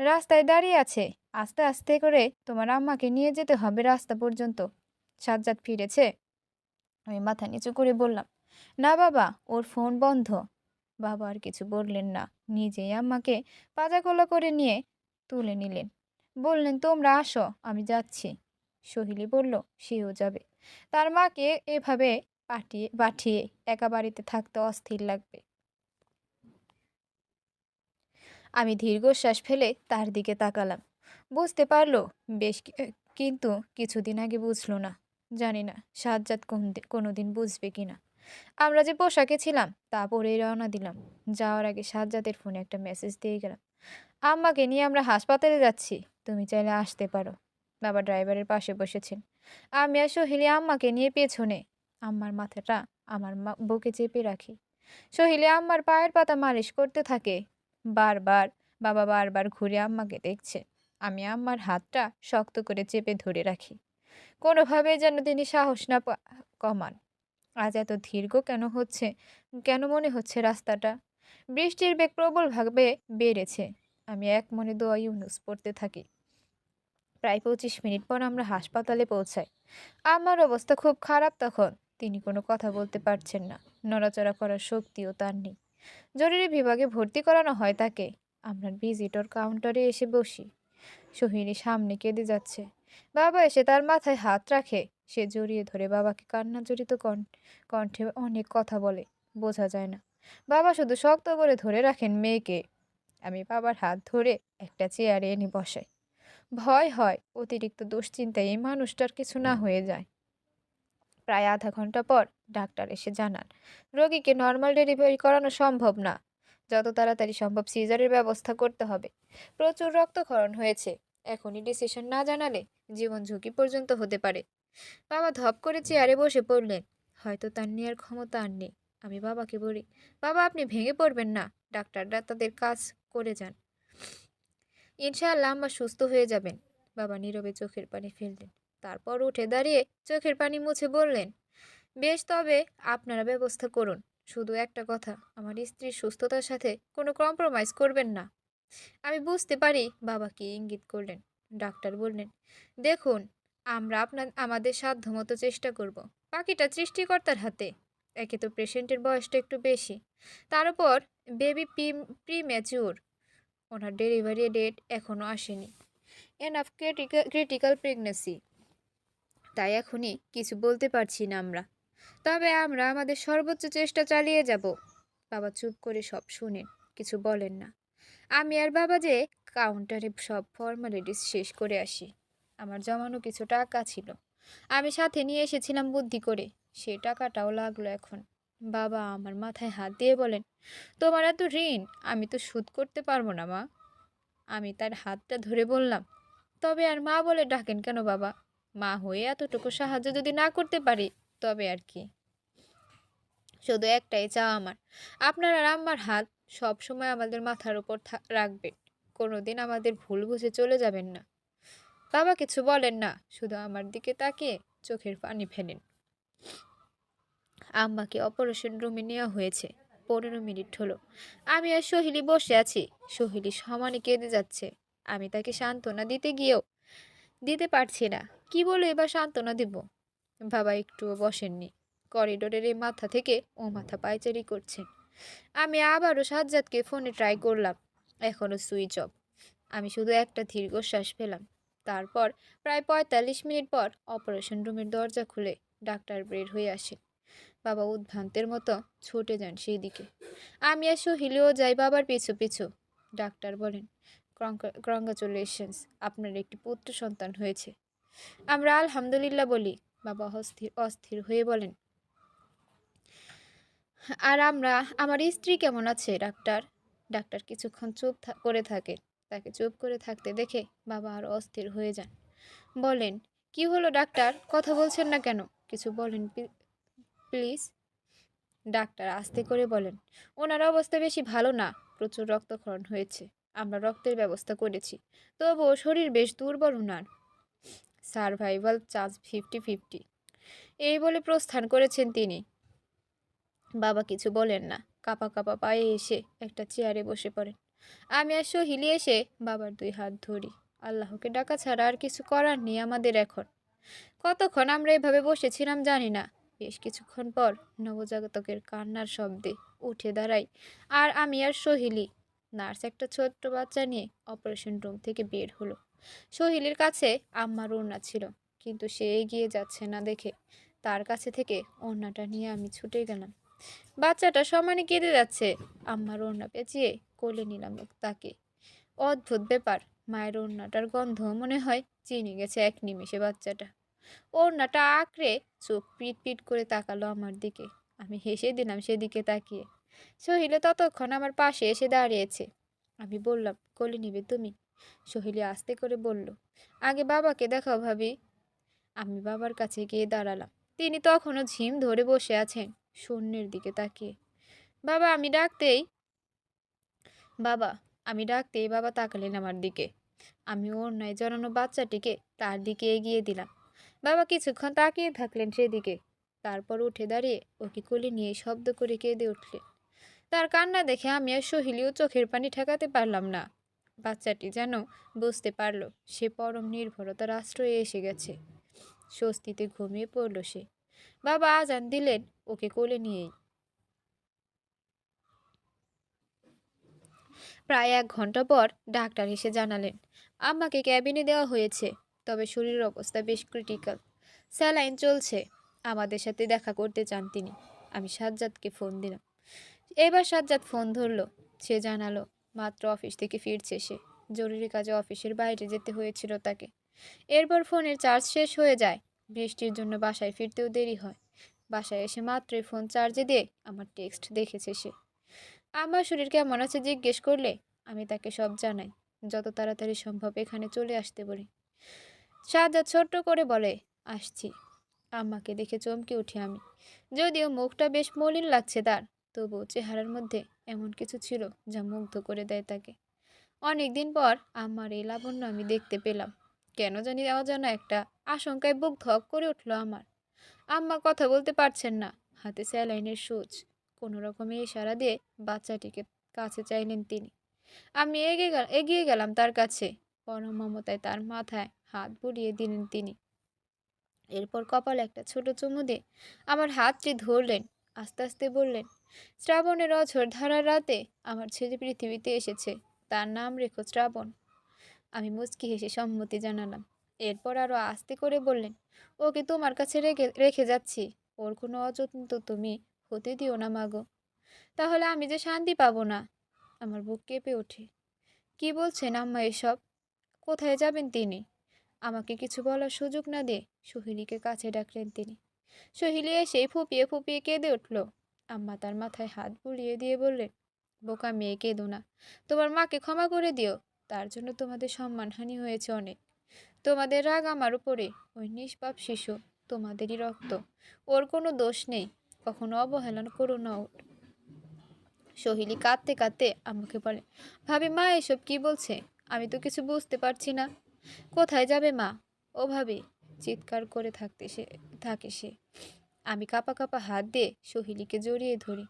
রাস্তায় দাঁড়িয়ে আছে, আস্তে আস্তে করে তোমার আম্মাকে নিয়ে যেতে হবে রাস্তা পর্যন্ত। সাজ্জাদ ফিরেছে? আমি মাথা নিচু করে বললাম, না বাবা, ওর ফোন বন্ধ। বাবা আর কিছু বললেন না, নিজেই আম্মাকে পাজাকোলা করে নিয়ে তুলে নিলেন। বললেন, তোমরা আসো, আমি যাচ্ছি। সোহিলি বলল সেও যাবে, তার মাকে এভাবে পাঠিয়ে পাঠিয়ে একা বাড়িতে থাকতে অস্থির লাগবে। আমি দীর্ঘশ্বাস ফেলে তার দিকে তাকালাম। বুঝতে পারলো বেশ কিন্তু কিছুদিন আগে বুঝলো না। জানি না সাজ্জাদ কোনোদিন বুঝবে কিনা। আমরা যে পোশাকে ছিলাম তা পরেই রওনা দিলাম। যাওয়ার আগে সাজ্জাদের ফোনে একটা মেসেজ দিয়ে গেলাম, আম্মাকে নিয়ে আমরা হাসপাতালে যাচ্ছি, তুমি চাইলে আসতে পারো। বাবা ড্রাইভারের পাশে বসেছেন, আমি আর সোহেলি আম্মাকে নিয়ে পেছনে। আম্মার মাথাটা আমার বুকে চেপে রাখি। সোহেলি আম্মার পায়ের পাতা মালিশ করতে থাকে। বারবার বাবা বারবার ঘুরে আম্মাকে দেখছে। আমি আম্মার হাতটা শক্ত করে চেপে ধরে রাখি, কোনোভাবে যেন তিনি সাহস না কমান। আজ এত দীর্ঘ কেন মনে হচ্ছে রাস্তাটা? বৃষ্টির বেগ প্রবলভাবে বেড়েছে। আমি এক মনে দোয়া ইউনুস পড়তে থাকি। প্রায় 25 মিনিট পর আমরা হাসপাতালে পৌঁছাই। আমার অবস্থা খুব খারাপ তখন। তিনি কোনো কথা বলতে পারছেন না, নড়াচড়া করার শক্তিও তার নেই। জরুরি বিভাগে ভর্তি করানো হয় তাকে। আমরা ভিজিটর কাউন্টারে এসে বসি। সোহিনী সামনে কেঁদে যাচ্ছে। বাবা এসে তার মাথায় হাত রাখে। সে জড়িয়ে ধরে বাবাকে কান্না জড়িত কণ্ঠে অনেক কথা বলে, বোঝা যায় না। বাবা শুধু শক্ত করে ধরে রাখেন মেয়েকে। আমি বাবার হাত ধরে একটা চেয়ারে এনে বসাই। ভয় হয় অতিরিক্ত দুশ্চিন্তায় এই মানুষটার কিছু না হয়ে যায়। প্রায় আধা ঘন্টা পর ডাক্তার এসে জানান, রোগীকে নর্মাল ডেলিভারি করানো সম্ভব না, যত তাড়াতাড়ি সম্ভব সিজারের ব্যবস্থা করতে হবে। প্রচুর রক্তক্ষরণ হয়েছে, এখনই ডিসিশন না জানালে জীবন ঝুঁকি পর্যন্ত হতে পারে। বাবা ধপ করে চেয়ারে বসে পড়লেন। হয়তো তার নেয়ার ক্ষমতা আর নেই। আমি বাবাকে বলি, বাবা আপনি ভেঙে পড়বেন না, ডাক্তাররা তাদের কাজ করে যান, ইনশাআল্লাহ আম্মা সুস্থ হয়ে যাবেন। বাবা নীরবে চোখের পানি ফেললেন, তারপর উঠে দাঁড়িয়ে চোখের পানি মুছে বললেন, বেশ, তবে আপনারা ব্যবস্থা করুন। শুধু একটা কথা, আমার স্ত্রীর সুস্থতার সাথে কোনো কম্প্রোমাইজ করবেন না। আমি বুঝতে পারি বাবা কি ইঙ্গিত করলেন। ডাক্তার বললেন, দেখুন, আমরা আমাদের সাধ্যমতো চেষ্টা করব, বাকিটা সৃষ্টিকর্তার হাতে। একে তো পেশেন্টের বয়সটা একটু বেশি, তার উপর বেবি প্রিম্যাচিউর, ওনার ডেলিভারি ডেট এখনও আসেনি। এনাফ ক্রিটিক্যাল প্রেগনেন্সি, তাই এখনই কিছু বলতে পারছি না আমরা, তবে আমরা আমাদের সর্বোচ্চ চেষ্টা চালিয়ে যাব। বাবা চুপ করে সব শুনেন, কিছু বলেন না। আমি আর বাবা যে কাউন্টারে সব ফর্মালিটিস শেষ করে আসি। আমার জমানো কিছু টাকা ছিল, আমি সাথে নিয়ে এসেছিলাম বুদ্ধি করে, সে টাকাটাও লাগলো এখন। বাবা আমার মাথায় হাত দিয়ে বলেন, তোমার এত ঋণ আমি তো শোধ করতে পারবো না মা। আমি তার হাতটা ধরে বললাম, তবে আর মা বলে ডাকেন কেন বাবা? মা হয়ে এতটুকু সাহায্য যদি না করতে পারি তবে আর কি। শুধু একটাই চাওয়া আমার, আপনার আর আম্মার হাত সব সময় আমাদের মাথার উপর রাখবেন, কোনোদিন আমাদের ভুল বুঝে চলে যাবেন না। বাবা কিছু বলেন না, শুধু আমার দিকে তাকিয়ে চোখের পানি ফেলেন। আম্মাকে অপারেশন রুমে নেওয়া হয়েছে। 15 মিনিট হলো। আমি আর সোহিলি বসে আছি। সোহিলি সমানে কেঁদে যাচ্ছে। আমি তাকে সান্ত্বনা দিতে গিয়েও দিতে পারছি না। কি বলে এবার সান্ত্বনা দিব? বাবা একটুও বসেননি। করিডোরের এই মাথা থেকে ও মাথা পায়চারি করছেন। আমি আবারও সাজ্জাদকে ফোনে ট্রাই করলাম, এখনও সুইচ অফ। আমি শুধু একটা দীর্ঘশ্বাস পেলাম। তারপর প্রায় 45 মিনিট পর অপারেশন রুমের দরজা খুলে ডাক্তার বের হয়ে আসেন। বাবা উদ্ভ্রান্তের মতো ছুটে যান সেই দিকে। আমি আর সহিলেও যাই বাবার পিছু পিছু। ডাক্তার বলেন, কংগ্রাচুলেশনস, আপনার একটি পুত্র সন্তান হয়েছে। আমরা আলহামদুলিল্লাহ বলি। বাবা অস্থির অস্থির হয়ে বলেন, আর আমার স্ত্রী কেমন আছে ডাক্তার? ডাক্তার কিছুক্ষণ চুপ করে থাকে। তাকে চুপ করে থাকতে দেখে বাবা আর অস্থির হয়ে যান। বলেন, কি হলো ডাক্তার, কথা বলছেন না কেন? কিছু বলেন প্লিজ। ডাক্তার আস্তে করে বলেন, ওনার অবস্থা বেশি ভালো না, প্রচুর রক্তক্ষরণ হয়েছে। আমরা রক্তের ব্যবস্থা করেছি, তবুও শরীর বেশ দুর্বল ওনার। Survival chance 50-50। এই বলে প্রস্থান করেছেন তিনি। বাবা কিছু বলেন না, কাঁপা কাঁপা পায়ে এসে একটা চেয়ারে বসে পড়েন। আমি আর সহিলি এসে বাবার 2 হাত ধরি। আল্লাহকে ডাকা ছাড়া আর কিছু করার নেই আমাদের এখন। কতক্ষণ আমরা এভাবে বসেছিলাম জানি না। বেশ কিছুক্ষণ পর নবজাতকের কান্নার শব্দে উঠে দাঁড়াই। আর আমি আর সহিলি। নার্স একটা ছোট্ট বাচ্চা নিয়ে অপারেশন রুম থেকে বের হলো। সহিলির কাছে আম্মার ওড়না ছিল, কিন্তু সে এগিয়ে যাচ্ছে না দেখে তার কাছে থেকে ওড়নাটা নিয়ে আমি ছুটে গেলাম। বাচ্চাটা সমানে কেঁদে যাচ্ছে। আম্মার ওড়না পেঁচিয়ে কোলে নিলাম তাকে। অদ্ভুত ব্যাপার, মায়ের ওড়নাটার গন্ধ মনে হয় চিনে গেছে এক নিমেষে বাচ্চাটা। ওড়নাটা আঁকড়ে চোখ পিট পিট করে তাকালো আমার দিকে। আমি হেসে দিলাম সেদিকে তাকিয়ে। সহিলে ততক্ষণ আমার পাশে এসে দাঁড়িয়েছে। আমি বললাম, কোলে নিবে তুমি? সহিলি আস্তে করে বলল, আগে বাবাকে দেখাও ভাবি। আমি বাবার কাছে গিয়ে দাঁড়ালাম। তিনি তখনও ঝিম ধরে বসে আছেন, শূন্যের দিকে তাকিয়ে। বাবা আমি ডাকতেই বাবা আমি ডাকতেই বাবা তাকালেন আমার দিকে। আমি ওড়নায় জড়ানো বাচ্চাটিকে তার দিকে এগিয়ে দিলাম। বাবা কিছুক্ষণ তাকিয়ে থাকলেন সেদিকে, তারপর উঠে দাঁড়িয়ে ওকে কোলে নিয়ে শব্দ করে কেঁদে উঠলেন। তার কান্না দেখে আমি আর সহিলিও চোখের পানি ঠেকাতে পারলাম না। বাচ্চাটি যেন বুঝতে পারল সে পরম নির্ভরতার আশ্রয়ে এসে গেছে। স্বস্তিতে ঘুমিয়ে পড়ল সে। বাবা আজান দিলেন ওকে কোলে নিয়েই। প্রায় 1 ঘন্টা পর ডাক্তার এসে জানালেন আম্মাকে ক্যাবিনে দেওয়া হয়েছে, তবে শরীরের অবস্থা বেশ ক্রিটিক্যাল। স্যালাইন চলছে। আমাদের সাথে দেখা করতে চান তিনি। আমি সাজ্জাদকে ফোন দিলাম। এবার সাজ্জাদ ফোন ধরলো। সে জানালো মাত্র অফিস থেকে ফিরছে সে। জরুরি কাজে অফিসের বাইরে যেতে হয়েছিল তাকে। এরপর ফোনের চার্জ শেষ হয়ে যায়। বৃষ্টির জন্য বাসায় ফিরতেও দেরি হয়। বাসায় এসে মাত্রই ফোন চার্জে দিয়ে আমার টেক্সট দেখেছে সে। আমার শরীর কেমন আছে জিজ্ঞেস করলে আমি তাকে সব জানাই। যত তাড়াতাড়ি সম্ভব এখানে চলে আসতে বলি। সাজ্জাদ ছোট্ট করে বলে, আসছি। আম্মাকে দেখে চমকে উঠি আমি। যদিও মুখটা বেশ মলিন লাগছে তার, তবুও চেহারার মধ্যে এমন কিছু ছিল যা মুগ্ধ করে দেয় তাকে। অনেকদিন পর আম্মার এই লাবণ্য আমি দেখতে পেলাম। কেন জানি অজানা একটা আশঙ্কায় বুক ধক করে উঠল আমার। আম্মা কথা বলতে পারছেন না, হাতে স্যালাইনের সুচ। কোনো রকমে ইশারা দিয়ে বাচ্চাটিকে কাছে চাইলেন তিনি। আমি এগিয়ে গেলাম তার কাছে। পরম মমতায় তার মাথায় হাত বুলিয়ে দিলেন তিনি। এরপর কপালে একটা ছোট চুমু দিয়ে আমার হাতটি ধরলেন। আস্তে আস্তে বললেন, শ্রাবণের অঝোর ধারার রাতে আমার ছেলে পৃথিবীতে এসেছে, তার নাম রেখো শ্রাবণ। আমি মুচকি হেসে সম্মতি জানালাম। এরপর আরো আস্তে করে বললেন, ওকে তোমার কাছে রেখে রেখে যাচ্ছি। ওর কোনো অযত্ন তো তুমি হতে দিও না মাগো। তাহলে আমি যে শান্তি পাবো না। আমার বুক কেঁপে ওঠে। কি বলছেন আম্মা এসব? কোথায় যাবেন তিনি? আমাকে কিছু বলার সুযোগ না দিয়ে সহিলিকে কাছে ডাকলেন তিনি। সহিলি এসেই ফুপিয়ে ফুপিয়ে কেঁদে উঠল। আম্মা তার মাথায় হাত বুলিয়ে দিয়ে বললেন, বোকা মেয়ে কেঁদো না। তোমার মাকে ক্ষমা করে দিও। তার জন্য তোমাদের সম্মানহানি হয়েছে অনেক। তোমাদের রাগ আমার উপরে। ওই নিষ্পাপ শিশু তোমাদেরই রক্ত। ওর কোনো দোষ নেই। কখনো অবহেলা করো না ওর। সহিলি কাঁদতে কাঁদতে আমাকে বলে, ভাবি মা এসব কি বলছে? আমি তো কিছু বুঝতে পারছি না। কোথায় যাবে মা? ও ভাবি, চিৎকার করে থাকে সে। আমি কাঁপা কাঁপা হাত দিয়ে সহিলিকে জড়িয়ে ধরি।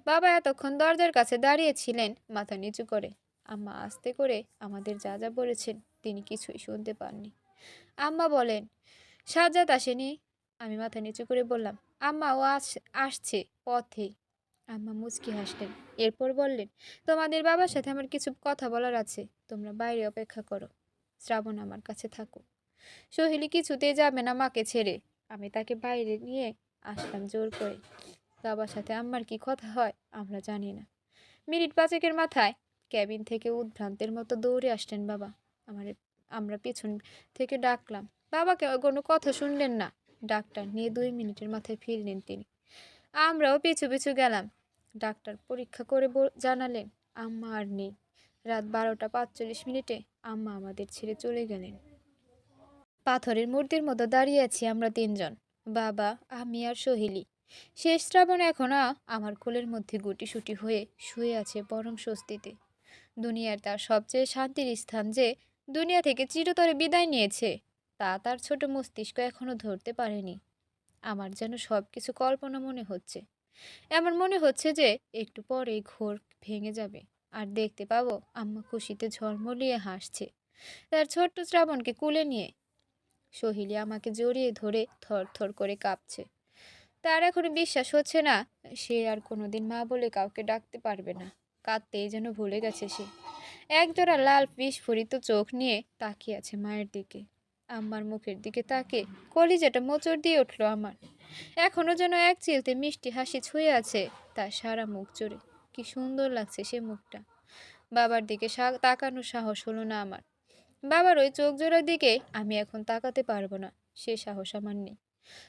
বাবা এতক্ষণ দরজার কাছে দাঁড়িয়েছিলেন মাথা নিচু করে। আম্মা আস্তে করে আমাদের যা যা বলেছেন তিনি কিছুই শুনতে পাননি। আম্মা বলেন, সাজ্জাদ আসেনি? আমি মাথা নিচু করে বললাম, আম্মা ও আসছে পথেই। আম্মা মুচকি হাসলেন। এরপর বললেন, তোমাদের বাবার সাথে আমার কিছু কথা বলার আছে, তোমরা বাইরে অপেক্ষা করো। শ্রাবণ আমার কাছে থাকুক। সহিলি কিছুতেই যাবে না মাকে ছেড়ে। আমি তাকে বাইরে নিয়ে আসলাম জোর করে। বাবার সাথে আম্মার কি কথা হয় আমরা জানি না। মিনিট 5-এর মাথায় ক্যাবিন থেকে উদ্ভ্রান্তের মতো দৌড়ে আসলেন বাবা। আমার আমরা পিছন থেকে ডাকলাম। বাবাকে কোনো কথা শুনলেন না। ডাক্তার নিয়ে 2 মিনিটের মাথায় ফিরলেন তিনি। আমরাও পিছু পিছু গেলাম। ডাক্তার পরীক্ষা করে জানালেন আম্মা আর নেই। রাত 12টা 45 মিনিটে আম্মা আমাদের ছেড়ে চলে গেলেন। পাথরের মূর্তির মতো দাঁড়িয়ে আছি আমরা 3জন, বাবা, আমি আর সহিলি। শেষ শ্রাবণ এখনো আমার কোলের মধ্যে গুটিসুটি হয়ে শুয়ে আছে পরম স্বস্তিতে। দুনিয়ার তার সবচেয়ে শান্তির স্থান যে দুনিয়া থেকে চিরতরে বিদায় নিয়েছে, তা তার ছোট মস্তিষ্ক এখনো ধরতে পারেনি। আমার যেন সব কিছু কল্পনা মনে হচ্ছে। এমন মনে হচ্ছে যে একটু পরেই ঘোর ভেঙে যাবে, আর দেখতে পাবো আম্মা খুশিতে ঝলমলিয়ে হাসছে তার ছোট্ট শ্রাবণকে কোলে নিয়ে। সহিলি আমাকে জড়িয়ে ধরে থর থর করে কাঁপছে। তার এখনো বিশ্বাস হচ্ছে না সে আর কোনোদিন মা বলে কাউকে ডাকতে পারবে না। কাঁদতেই যেন ভুলে গেছে সে। একজোড়া লাল বিস্ফোরিত চোখ নিয়ে তাকিয়ে আছে মায়ের দিকে। আম্মার মুখের দিকে তাকে কলিজাটা মোচড় দিয়ে উঠলো আমার। এখনো যেন এক চিলতে মিষ্টি হাসি ছুঁয়ে আছে তার সারা মুখ জুড়ে। কি সুন্দর লাগছে সে মুখটা। বাবার দিকে তাকানোর সাহস হলো না আমার। বাবার ওই চোখ জোড়ার দিকে আমি এখন তাকাতে পারবো না, সে সাহস আমার নেই।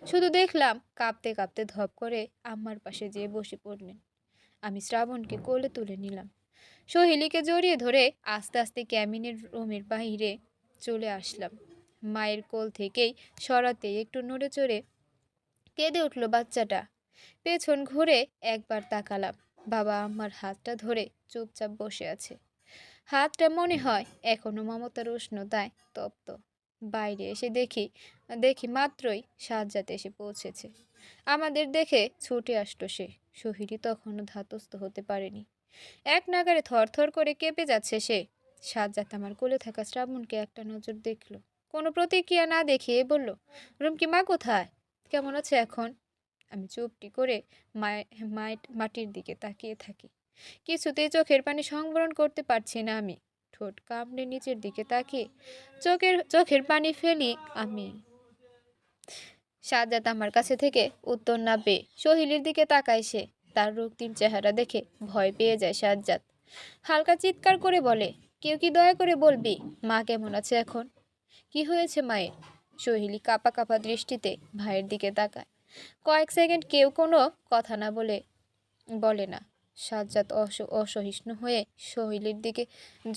শুধু দেখলাম কাঁপতে কাঁপতে ধপ করে আম্মার পাশে যেয়ে বসে পড়লেন। আমি শ্রাবণকে কোলে তুলে নিলাম। সহেলিকে জড়িয়ে ধরে আস্তে আস্তে ক্যাবিনের রুমের বাইরে চলে আসলাম। মায়ের কোল থেকেই সরাতেই একটু নড়ে চড়ে কেঁদে উঠল বাচ্চাটা। পেছন ঘুরে একবার তাকালাম। বাবা আমার হাতটা ধরে চুপচাপ বসে আছে। হাতটা মনে হয় এখনো মমতার উষ্ণতায় তপ্ত। বাইরে এসে দেখি দেখি মাত্রই সাজ্জাদ এসে পৌঁছেছে। আমাদের দেখে ছুটে আসলো সে। শহীদই তখনও ধাতস্থ হতে পারেনি। এক নাগাড়ে থরথর করে কেঁপে যাচ্ছে সে। সাজ্জাদ আমার কোলে থাকা শ্রাবণকে একটা নজর দেখলো, কোনো প্রতিক্রিয়া না দেখিয়ে বলল, রুমকি মা কোথায়, কেমন আছে এখন? আমি চুপটি করে মাটির দিকে তাকিয়ে থাকি। কিছুতেই চোখের পানি সংবরণ করতে পারছি না আমি। ঠোঁট কামড়ে নিচের দিকে তাকিয়ে চোখের পানি ফেলি আমি। সাজ্জাদ আমার কাছে থেকে উত্তর না পেয়ে সহিলের দিকে তাকায় সে। তার রক্তিম চেহারা দেখে ভয় পেয়ে যায় সাজ্জাদ। হালকা চিৎকার করে বলে, কেউ কি দয়া করে বলবি মা কেমন আছে এখন? কি হয়েছে মায়ের? সহিলি কাপা কাপা দৃষ্টিতে ভাইয়ের দিকে তাকায়। কয়েক সেকেন্ড কেউ কোনো কথা না বলে না। সাজ্জাদ অসহিষ্ণু হয়ে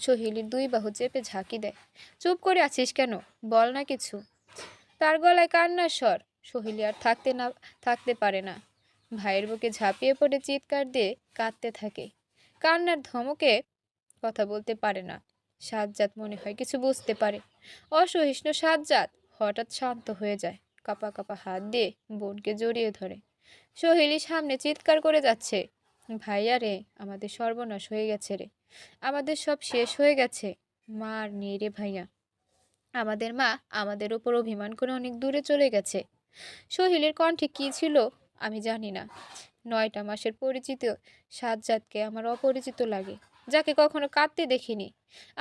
সহিলির দুই বাহু চেপে ঝাঁকি দেয়। চুপ করে আছিস কেন, বল না কিছু। তার গলায় কান্নার স্বর। সহিলি আর থাকতে পারে না। ভাইয়ের বুকে ঝাঁপিয়ে পড়ে চিৎকার দিয়ে কাঁদতে থাকে। কান্নার ধমকে কথা বলতে পারে না। সাজ্জাদ মনে হয় কিছু বুঝতে পারে। অসহিষ্ণু সাজ্জাদ হঠাৎ শান্ত হয়ে যায়। কাপা কাপা হাত দিয়ে বোনকে জড়িয়ে ধরে। সহেলি সামনে চিৎকার করে যাচ্ছে, ভাইয়া রে, আমাদের সর্বনাশ হয়ে গেছে রে, আমাদের সব শেষ হয়ে গেছে। মা আর নেই রে ভাইয়া। আমাদের মা আমাদের উপর অভিমান করে অনেক দূরে চলে গেছে। সহিলের কণ্ঠে কি ছিল আমি জানি না। 9টা মাসের পরিচিত সাজ্জাদকে আমার অপরিচিত লাগে, যাকে কখনো কাঁদতে দেখিনি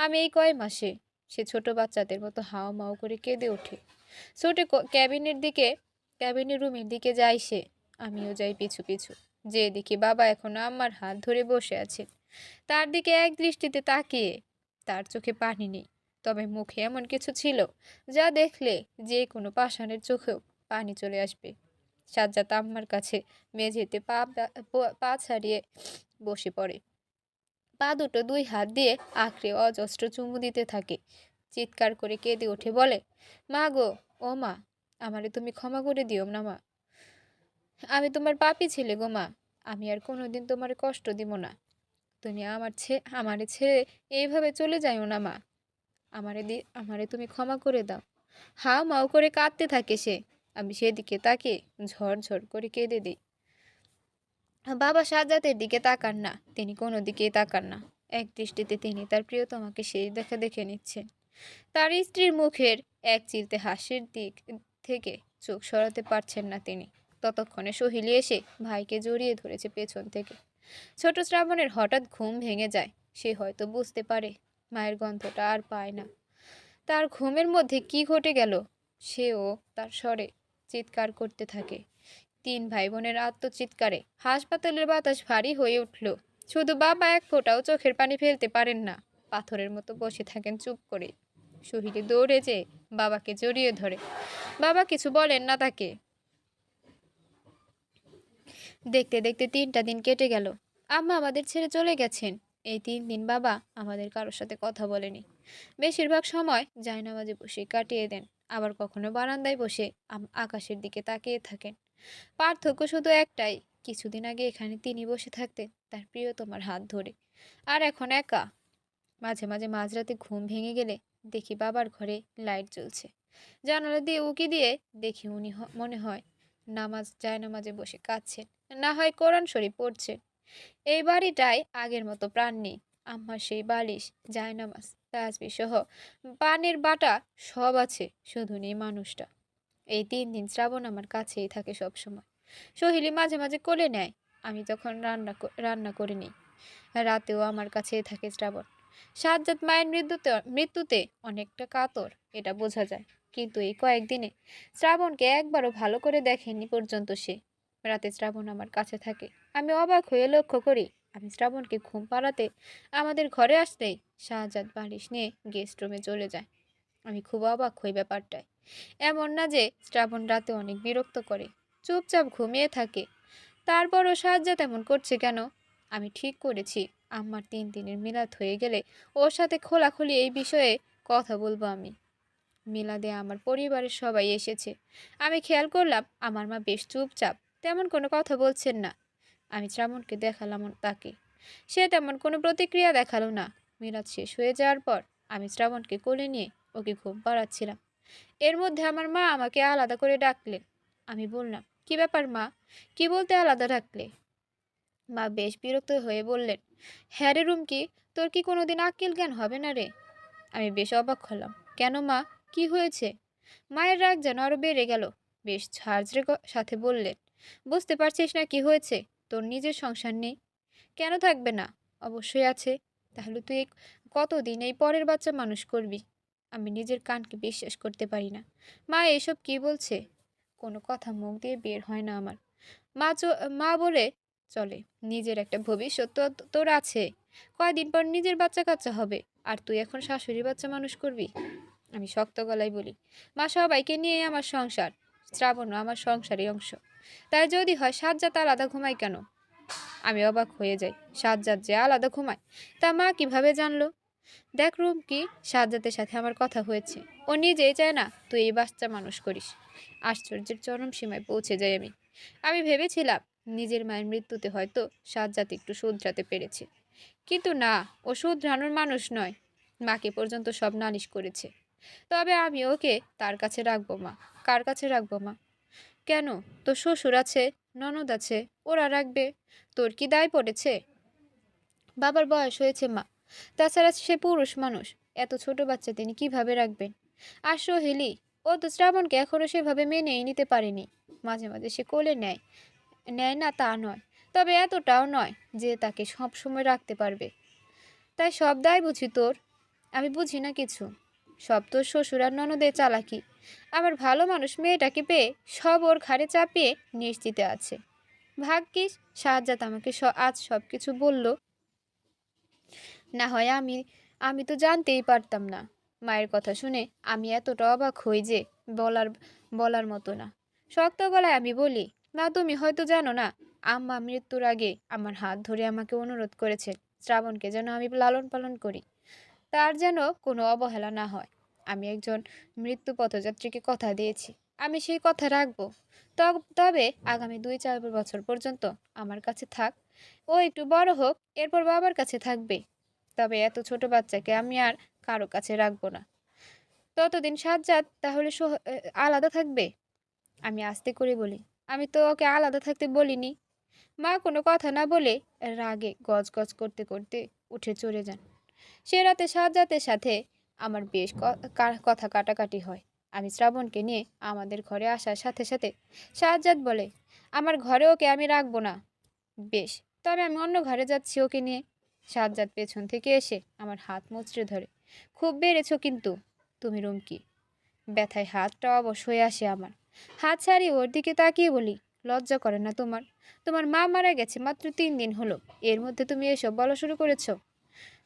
আমি এই কয় মাসে। সে ছোট বাচ্চাদের মতো হাও মাও করে কেঁদে ওঠে। ছোটে ক্যাবিনের রুমের দিকে যায় সে। আমিও যাই পিছু পিছু। যে দেখি বাবা এখনো আমার হাত ধরে বসে আছে, তার দিকে এক দৃষ্টিতে তাকিয়ে। তার চোখে পানি নেই, তবে মুখে এমন কিছু ছিল যা দেখলে যে কোনো পাষাণের চোখেও পানি চলে আসবে। সাজ্জাদ আম্মার কাছে মেঝেতে পা ছাড়িয়ে বসে পড়ে। পা দুটো দুই হাত দিয়ে আঁকড়ে অজস্র চুমু দিতে থাকে। চিৎকার করে কেঁদে উঠে বলে, মা গো, ও মা, আমারে তুমি ক্ষমা করে দিও না মা। আমি তোমার পাপী ছেলে গো মা। আমি আর কোনোদিন তোমার কষ্ট দিব না। তুমি আমারে ছেড়ে এইভাবে চলে যাইও না মা। আমারে তুমি ক্ষমা করে দাও। হাও মাও করে কাঁদতে থাকে সে। আমি সেদিকে তাকিয়ে ঝরঝর করে কেঁদে দিই। বাবা সাজ্জাদের দিকে তাকান না, তিনি কোনো দিকেই তাকান না। এক দৃষ্টিতে তিনি তার প্রিয়তমাকে সেই দেখা দেখে নিচ্ছেন। তার স্ত্রীর মুখের এক চিলতে হাসির দিক থেকে চোখ সরাতে পারছেন না তিনি। ততক্ষণে সহিলি এসে ভাইকে জড়িয়ে ধরেছে পেছন থেকে। ছোট শ্রাবণের হঠাৎ ঘুম ভেঙে যায়। সে হয়তো বুঝতে পারে মায়ের গন্ধটা আর পায় না। তার ঘুমের মধ্যে কি ঘটে গেল সেও তার স্বরে চিৎকার করতে থাকে। 3 ভাই বোনের আত্মচিৎকারে হাসপাতালের বাতাস ভারী হয়ে উঠল। শুধু বাবা এক ফোঁটাও চোখের পানি ফেলতে পারেন না, পাথরের মতো বসে থাকেন চুপ করে। শহীদে দৌড়ে যেয়ে বাবাকে জড়িয়ে ধরে। বাবা কিছু বলেন না তাকে। দেখতে দেখতে 3টা দিন কেটে গেল। আম্মা আমাদের ছেড়ে চলে গেছেন। এই 3 দিন বাবা আমাদের কারোর সাথে কথা বলেনি। বেশিরভাগ সময় জায়নামাজে বসে কাটিয়ে দেন, আবার কখনো বারান্দায় বসে আকাশের দিকে তাকিয়ে থাকেন। পার্থক্য শুধু একটাই, কিছুদিন আগে এখানে তিনি বসে থাকতেন তার প্রিয়তমার হাত ধরে, আর এখন একা। মাঝে মাঝে মাঝরাতে ঘুম ভেঙে গেলে দেখি বাবার ঘরে লাইট জ্বলছে। জানালা দিয়ে উকি দিয়ে দেখি উনি মনে হয় জায়নামাজে বসে কাঁদছেন, না হয় কোরআন শরীফ পড়ছেন। এই বাড়িটায় আগের মতো প্রাণ নেই। আম্মার সেই বালিশ, জায়নামাজ, তাসবিহ সহ পানের বাটা সব আছে, শুধু নেই মানুষটা। এই ৩ দিন শ্রাবণ আমার কাছেই থাকে সবসময়। সহিলি মাঝে মাঝে কোলে নেয়, আমি যখন রান্না করে নিই। রাতেও আমার কাছেই থাকে শ্রাবণ। সাজ্জাদ মায়ের মৃত্যুতে অনেকটা কাতর, এটা বোঝা যায়। কিন্তু এই কয়েকদিনে শ্রাবণকে একবারও ভালো করে দেখেনি পর্যন্ত সে। রাতে শ্রাবণ আমার কাছে থাকে। আমি অবাক হয়ে লক্ষ্য করি, আমি শ্রাবণকে ঘুম পাড়াতে আমাদের ঘরে আসতেই শাহজাদ বালিশ নিয়ে গেস্ট রুমে চলে যায়। আমি খুব অবাক হই ব্যাপারটায়। এমন না যে শ্রাবণ রাতে অনেক বিরক্ত করে, চুপচাপ ঘুমিয়ে থাকে। তারপরও সাজ্জাদ এমন করছে কেন? আমি ঠিক করেছি, আমার ৩ দিনের মিলাদ হয়ে গেলে ওর সাথে খোলাখুলি এই বিষয়ে কথা বলবো আমি। মিলাদে আমার পরিবারের সবাই এসেছে। আমি খেয়াল করলাম আমার মা বেশ চুপচাপ, তেমন কোনো কথা বলছেন না। আমি শ্রাবণকে দেখালাম তাকে, সে তেমন কোনো প্রতিক্রিয়া দেখালো না। মিলাদ শেষ হয়ে যাওয়ার পর আমি শ্রাবণকে কোলে নিয়ে ওকে ঘুম পাড়াচ্ছিলাম। এর মধ্যে আমার মা আমাকে আলাদা করে ডাকলেন। আমি বললাম, কি ব্যাপার মা, কি বলতে আলাদা ডাকলে? মা বেশ বিরক্ত হয়ে বললেন, হ্যাঁ রে রুমকি, তোর কি কোনোদিন আক্কেল জ্ঞান হবে না রে? আমি বেশ অবাক হলাম। কেন মা, কি হয়েছে? মায়ের রাগ যেন আরো বেড়ে গেল। বেশ ঝাঁঝরে সাথে বললেন, বুঝতে পারছিস না কি হয়েছে? তোর নিজের সংসার নেই? কেন থাকবে না? অবশ্যই আছে। তাহলে তুই কতদিন এই পরের বাচ্চা মানুষ করবি? আমি নিজের কানকে বিশ্বাস করতে পারি না। মা এসব কি বলছে? কোনো কথা মুখ দিয়ে বের হয় না আমার। মা বলে চলে, নিজের একটা ভবিষ্যৎ তো তোর আছে। কয়দিন পর নিজের বাচ্চা কাচ্চা হবে, আর তুই এখন শাশুড়ি বাচ্চা মানুষ করবি? আমি শক্ত গলায় বলি, মা সবাইকে নিয়ে আমার সংসার, শ্রাবণও আমার সংসারই অংশ। তাই যদি হয় সাজ্জাদ আলাদা ঘুমায় কেন? আমি অবাক হয়ে যাই। সাজ্জাদ যে আলাদা ঘুমায় তা মা কিভাবে জানলো? দেখ রূপ কি, সাজ্জাদের সাথে আমার কথা হয়েছে। ও নিজেই চায় না তুই এই বাচ্চা মানুষ করিস। আশ্চর্যের চরম সীমায় পৌঁছে যাই আমি। আমি ভেবেছিলাম নিজের মায়ের মৃত্যুতে হয়তো সাজ্জাদ একটু শুধরাতে পেরেছে, কিন্তু না, ও শুধরানোর মানুষ নয়। মাকে পর্যন্ত সব নালিশ করেছে। তবে আমি ওকে তার কাছে রাখবো মা। কার কাছে রাখবো মা? কেন? তোর শ্বশুর আছে, ননদ আছে, ওরা রাখবে। তোর কি দায় পড়েছে? বাবার বয়স হয়েছে মা, তাছাড়া সে পুরুষ মানুষ, এত ছোট বাচ্চা তিনি কিভাবে রাখবেন? আর সোহেলি, ও তো শ্রাবণকে এখনো সেভাবে মেনেই নিতে পারেনি। মাঝে মাঝে সে কোলে নেয়, নেয় না তা নয়, তবে এতটাও নয় যে তাকে সব সময় রাখতে পারবে। তাই সব দায় বুঝি তোর? আমি বুঝি না কিছু। সব তোর শ্বশুর আর ননদের চালাকি। আমার ভালো মানুষ মেয়েটাকে পেয়ে সব ওর ঘাড়ে চাপিয়ে নিশ্চিতে আছে। ভাগ্যিস সাজ্জাদ আমাকে আজ সব কিছু বলল, না হয় আমি আমি তো জানতেই পারতাম না। মায়ের কথা শুনে আমি এতটা অবাক হই যে বলার বলার মতো না। শক্ত গলায় আমি বলি, না তুমি হয়তো জানো না, আম্মা মৃত্যুর আগে আমার হাত ধরে আমাকে অনুরোধ করেছেন শ্রাবণকে যেন আমি লালন পালন করি, তার যেন কোনো অবহেলা না হয়। আমি একজন মৃত্যু পথযাত্রীকে কথা দিয়েছি, আমি সেই কথা রাখবো। তবে আগামী ২-৪ বছর পর্যন্ত আমার কাছে থাক। ও একটু বড় হোক, এরপর বাবার কাছে থাকবে। তবে এত ছোট বাচ্চাকে আমি আর কারো কাছে রাখবো না। ততদিন সাজ্জাদ তাহলে আলাদা থাকবে? আমি আস্তে করে বলি, আমি তো ওকে আলাদা থাকতে বলিনি। মা কোনো কথা না বলে রাগে গজগজ করতে করতে উঠে চলে যান। সে রাতে সাজ্জাদের সাথে আমার বেশ কথা কাটাকাটি হয়। আমি শ্রাবণকে নিয়ে আমাদের ঘরে আসার সাথে সাথে সাজ্জাদ বলে, আমার ঘরে ওকে আমি রাখবো না। বেশ, তবে আমি অন্য ঘরে যাচ্ছি ওকে নিয়ে। সাজ্জাদ পেছন থেকে এসে আমার হাত মুচড়ে ধরে, খুব বেড়েছো কিন্তু তুমি রুমকি। ব্যথায় হাতটা অবশ হয়ে আসে আমার। হাত ছাড়িয়ে ওর দিকে তাকিয়ে বলি, লজ্জা করে না তোমার? তোমার মা মারা গেছে মাত্র 3 দিন হলো, এর মধ্যে তুমি এসব বলা শুরু করেছো?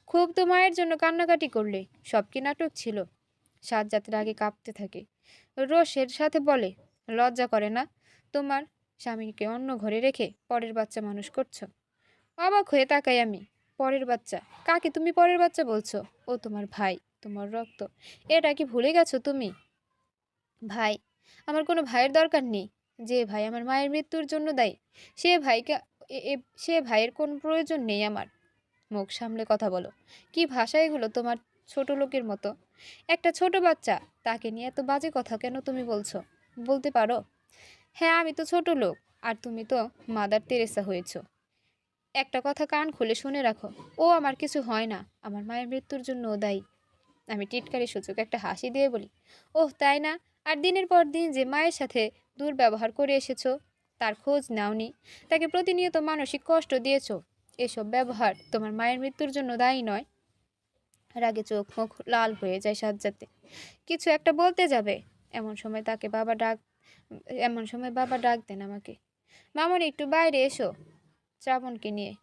খুব তো মায়ের জন্য কান্নাকাটি করলে, সব কি নাটক ছিল? সাজ্জাদ রাগে কাঁপতে থাকে, রোষের সাথে বলে, লজ্জা করে না তোমার? স্বামীকে অন্য ঘরে রেখে পরের বাচ্চা মানুষ করছো? অবাক হয়ে তাকাই আমি। পরের বাচ্চা? কাকে তুমি পরের বাচ্চা বলছো? ও তোমার ভাই, তোমার রক্ত। এটা কি ভুলে গেছো তুমি? ভাই? আমার কোনো ভাইয়ের দরকার নেই। যে ভাই আমার মায়ের মৃত্যুর জন্য দায়ী, সে ভাইকে সে ভাইয়ের কোনো প্রয়োজন নেই আমার। মুখ সামলে কথা বলো। কি ভাষা এগুলো তোমার? ছোট লোকের মতো। একটা ছোট বাচ্চা, তাকে নিয়ে এত বাজে কথা কেন তুমি বলছো? বলতে পারো? হ্যাঁ, আমি তো ছোট লোক, আর তুমি তো মাদার তেরেসা হয়েছ। একটা কথা কান খুলে শুনে রাখো, ও আমার কিছু হয় না, আমার মায়ের মৃত্যুর জন্য ও দায়ী। আমি টিটকারি সূচক একটা হাসি দিয়ে বলি, ওহ তাই না? আর দিনের পর দিন যে মায়ের সাথে দুর্ব্যবহার করে এসেছো, তার খোঁজ নাওনি, তাকে প্রতিনিয়ত মানসিক কষ্ট দিয়েছো। এসব ব্যবহার তোমার মায়ের মৃত্যুর জন্য দায়ী নয়। রাগে চোখ মুখ লাল হয়ে যায় সাজ্জাতে। কিছু একটা বলতে যাবে, এমন সময় তাকে বাবা ডাক এমন সময় বাবা ডাক দেন আমাকে, মামনি একটু বাইরে এসো শ্রাবণকে নিয়ে।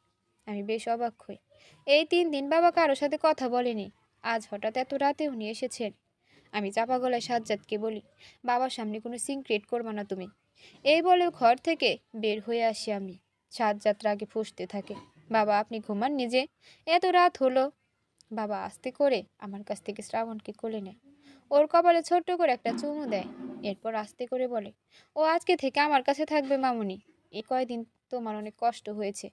আমি বেশ অবাক হই। এই 3 দিন বাবা কারো সাথে কথা বলেনি, আজ হঠাৎ এত রাতে উনি এসেছেন। আমি চাপা গলায় সাজ্জাদকে বলি, বাবার সামনে কোনো সিক্রেট করবো না তুমি। এই বলে ঘর থেকে বের হয়ে আসি আমি। সাজ্জাদ রাগে ফুঁসতে থাকে, বাবা আপনি ঘুমান নিজে, এত রাত হলো। বাবা আস্তে করে আমার কাছ থেকে শ্রাবণকে কোলে নেয়, ওর কপালে ছোট্ট করে একটা চুমু দেয়। এরপর আস্তে করে বলে, ও আজকে থেকে আমার কাছে থাকবে মামুনি। এই কয়দিন তোমার অনেক কষ্ট হয়েছে,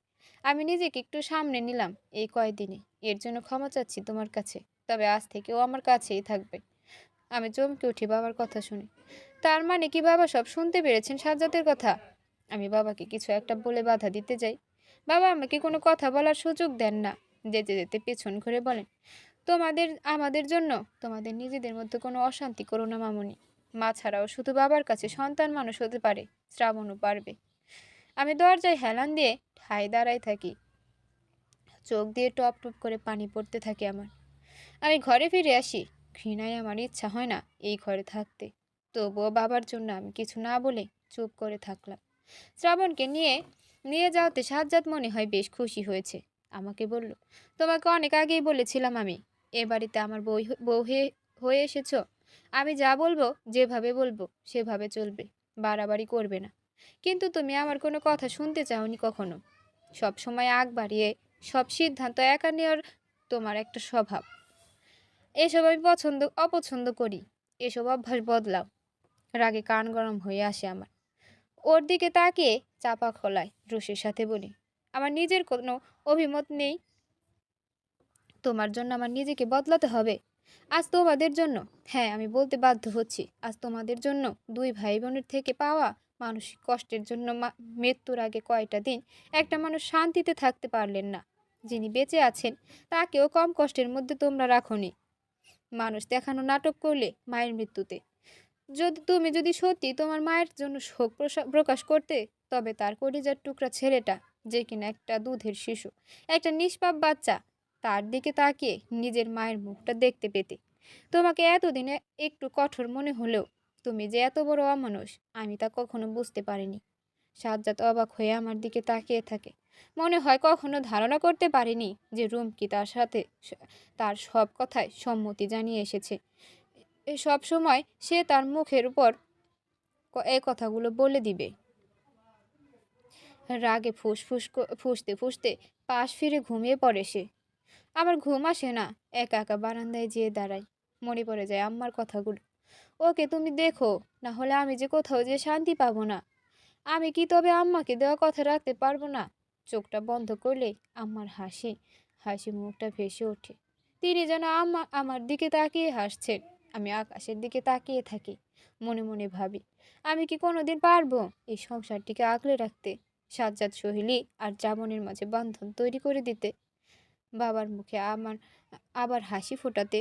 আমি নিজেকে একটু সামনে নিলাম এই কয়দিনে, এর জন্য ক্ষমা চাচ্ছি তোমার কাছে। তবে আজ থেকে ও আমার কাছেই থাকবে। আমি চমকে উঠি বাবার কথা শুনে। তার মানে কি বাবা সব শুনতে পেরেছেন সাজ্জাদের কথা? আমি বাবাকে কিছু একটা বলে বাধা দিতে যাই, বাবা আমাকে কোনো কথা বলার সুযোগ দেন না। যেতে যেতে পেছন ঘুরে বলেন, আমাদের জন্য তোমাদের নিজেদের মধ্যে কোনো অশান্তি করো না মামুনি। মা ছাড়াও শুধু বাবার কাছে সন্তান মানুষ হতে পারে, শ্রাবণও পারবে। আমি দরজায় হেলান দিয়ে ঠায় দাঁড়াই থাকি, চোখ দিয়ে টপ টপ করে পানি পড়তে থাকে আমার। আমি ঘরে ফিরে আসি, ঘৃণায় আমার ইচ্ছা হয় না এই ঘরে থাকতে। তবুও বাবার জন্য আমি কিছু না বলে চুপ করে থাকলাম। শ্রাবণকে নিয়ে নিয়ে যাওয়াতে সাজ্জাদ মনে হয় বেশ খুশি হয়েছে। আমাকে বলল, তোমাকে অনেক আগেই বলেছিলাম আমি, এ বাড়িতে আমার বউ হয়ে এসেছো। আমি যা বলবো, যেভাবে বলবো সেভাবে চলবে, বাড়াবাড়ি করবে না। কিন্তু তুমি আমার কোনো কথা শুনতে চাওনি কখনো। সব সময় আগ বাড়িয়ে সব সিদ্ধান্ত একা নেওয়ার তোমার একটা স্বভাব, এসব আমি অপছন্দ করি। এসব অভ্যাস বদলাও। রাগে কান গরম হয়ে আসে আমার। ওর দিকে তাকিয়ে চাপা খোলায় রুশির সাথে বলি, আমার নিজের কোনো অভিমত নেই, তোমার জন্য আমার নিজেকে বদলাতে হবে। আজ তোমাদের জন্য, হ্যাঁ আমি বলতে বাধ্য হচ্ছি, আজ তোমাদের জন্য, 2 ভাই বোনের থেকে পাওয়া মানসিক কষ্টের জন্য মৃত্যুর আগে কয়টা দিন একটা মানুষ শান্তিতে থাকতে পারলেন না। যিনি বেঁচে আছেন তাকেও কম কষ্টের মধ্যে তোমরা রাখোনি। মানুষ দেখানো নাটক করলে মায়ের মৃত্যুতে, যদি সত্যি তোমার মায়ের জন্য শোক প্রকাশ করতে, তবে তার কলিজার টুকরা ছেলেটা, যে কিনা একটা দুধের শিশু, একটা নিষ্পাপ বাচ্চা, তার দিকে তাকিয়ে নিজের মায়ের মুখটা দেখতে পেতে। তোমাকে এতদিনে একটু কঠোর মনে হলেও তুমি যে এত বড় অমানুষ আমি তা কখনো বুঝতে পারিনি। সাজ্জাদ অবাক হয়ে আমার দিকে তাকিয়ে থাকে। মনে হয় কখনো ধারণা করতে পারিনি যে রুমকি তার সাথে তার সব কথায় সম্মতি জানিয়ে এসেছে। সব সময় সে তার মুখের উপর এই কথাগুলো বলে দিবে। রাগে ফুঁসতে ফুঁসতে পাশ ফিরে ঘুমিয়ে পড়ে সে। আমার ঘুম আসে না, একা একা বারান্দায় যেয়ে দাঁড়াই। মনে পড়ে যায় আম্মার কথাগুলো। ওকে তুমি দেখো, না হলে আমি যে কোথাও যে শান্তি পাবো না। আমি কি তবে আম্মাকে দেওয়া কথা রাখতে পারবো না? চোখটা বন্ধ করলে আম্মার হাসি হাসি মুখটা ভেসে ওঠে। তিনি যেন আমার দিকে তাকিয়ে হাসছেন। আমি আকাশের দিকে তাকিয়ে থাকি, মনে মনে ভাবি, আমি কি কোনোদিন পারবো এই সংসারটিকে আগলে রাখতে, সাজ্জাদ সোহেলি আর জামনের মাঝে বন্ধন তৈরি করে দিতে, বাবার মুখে আবার হাসি ফোটাতে।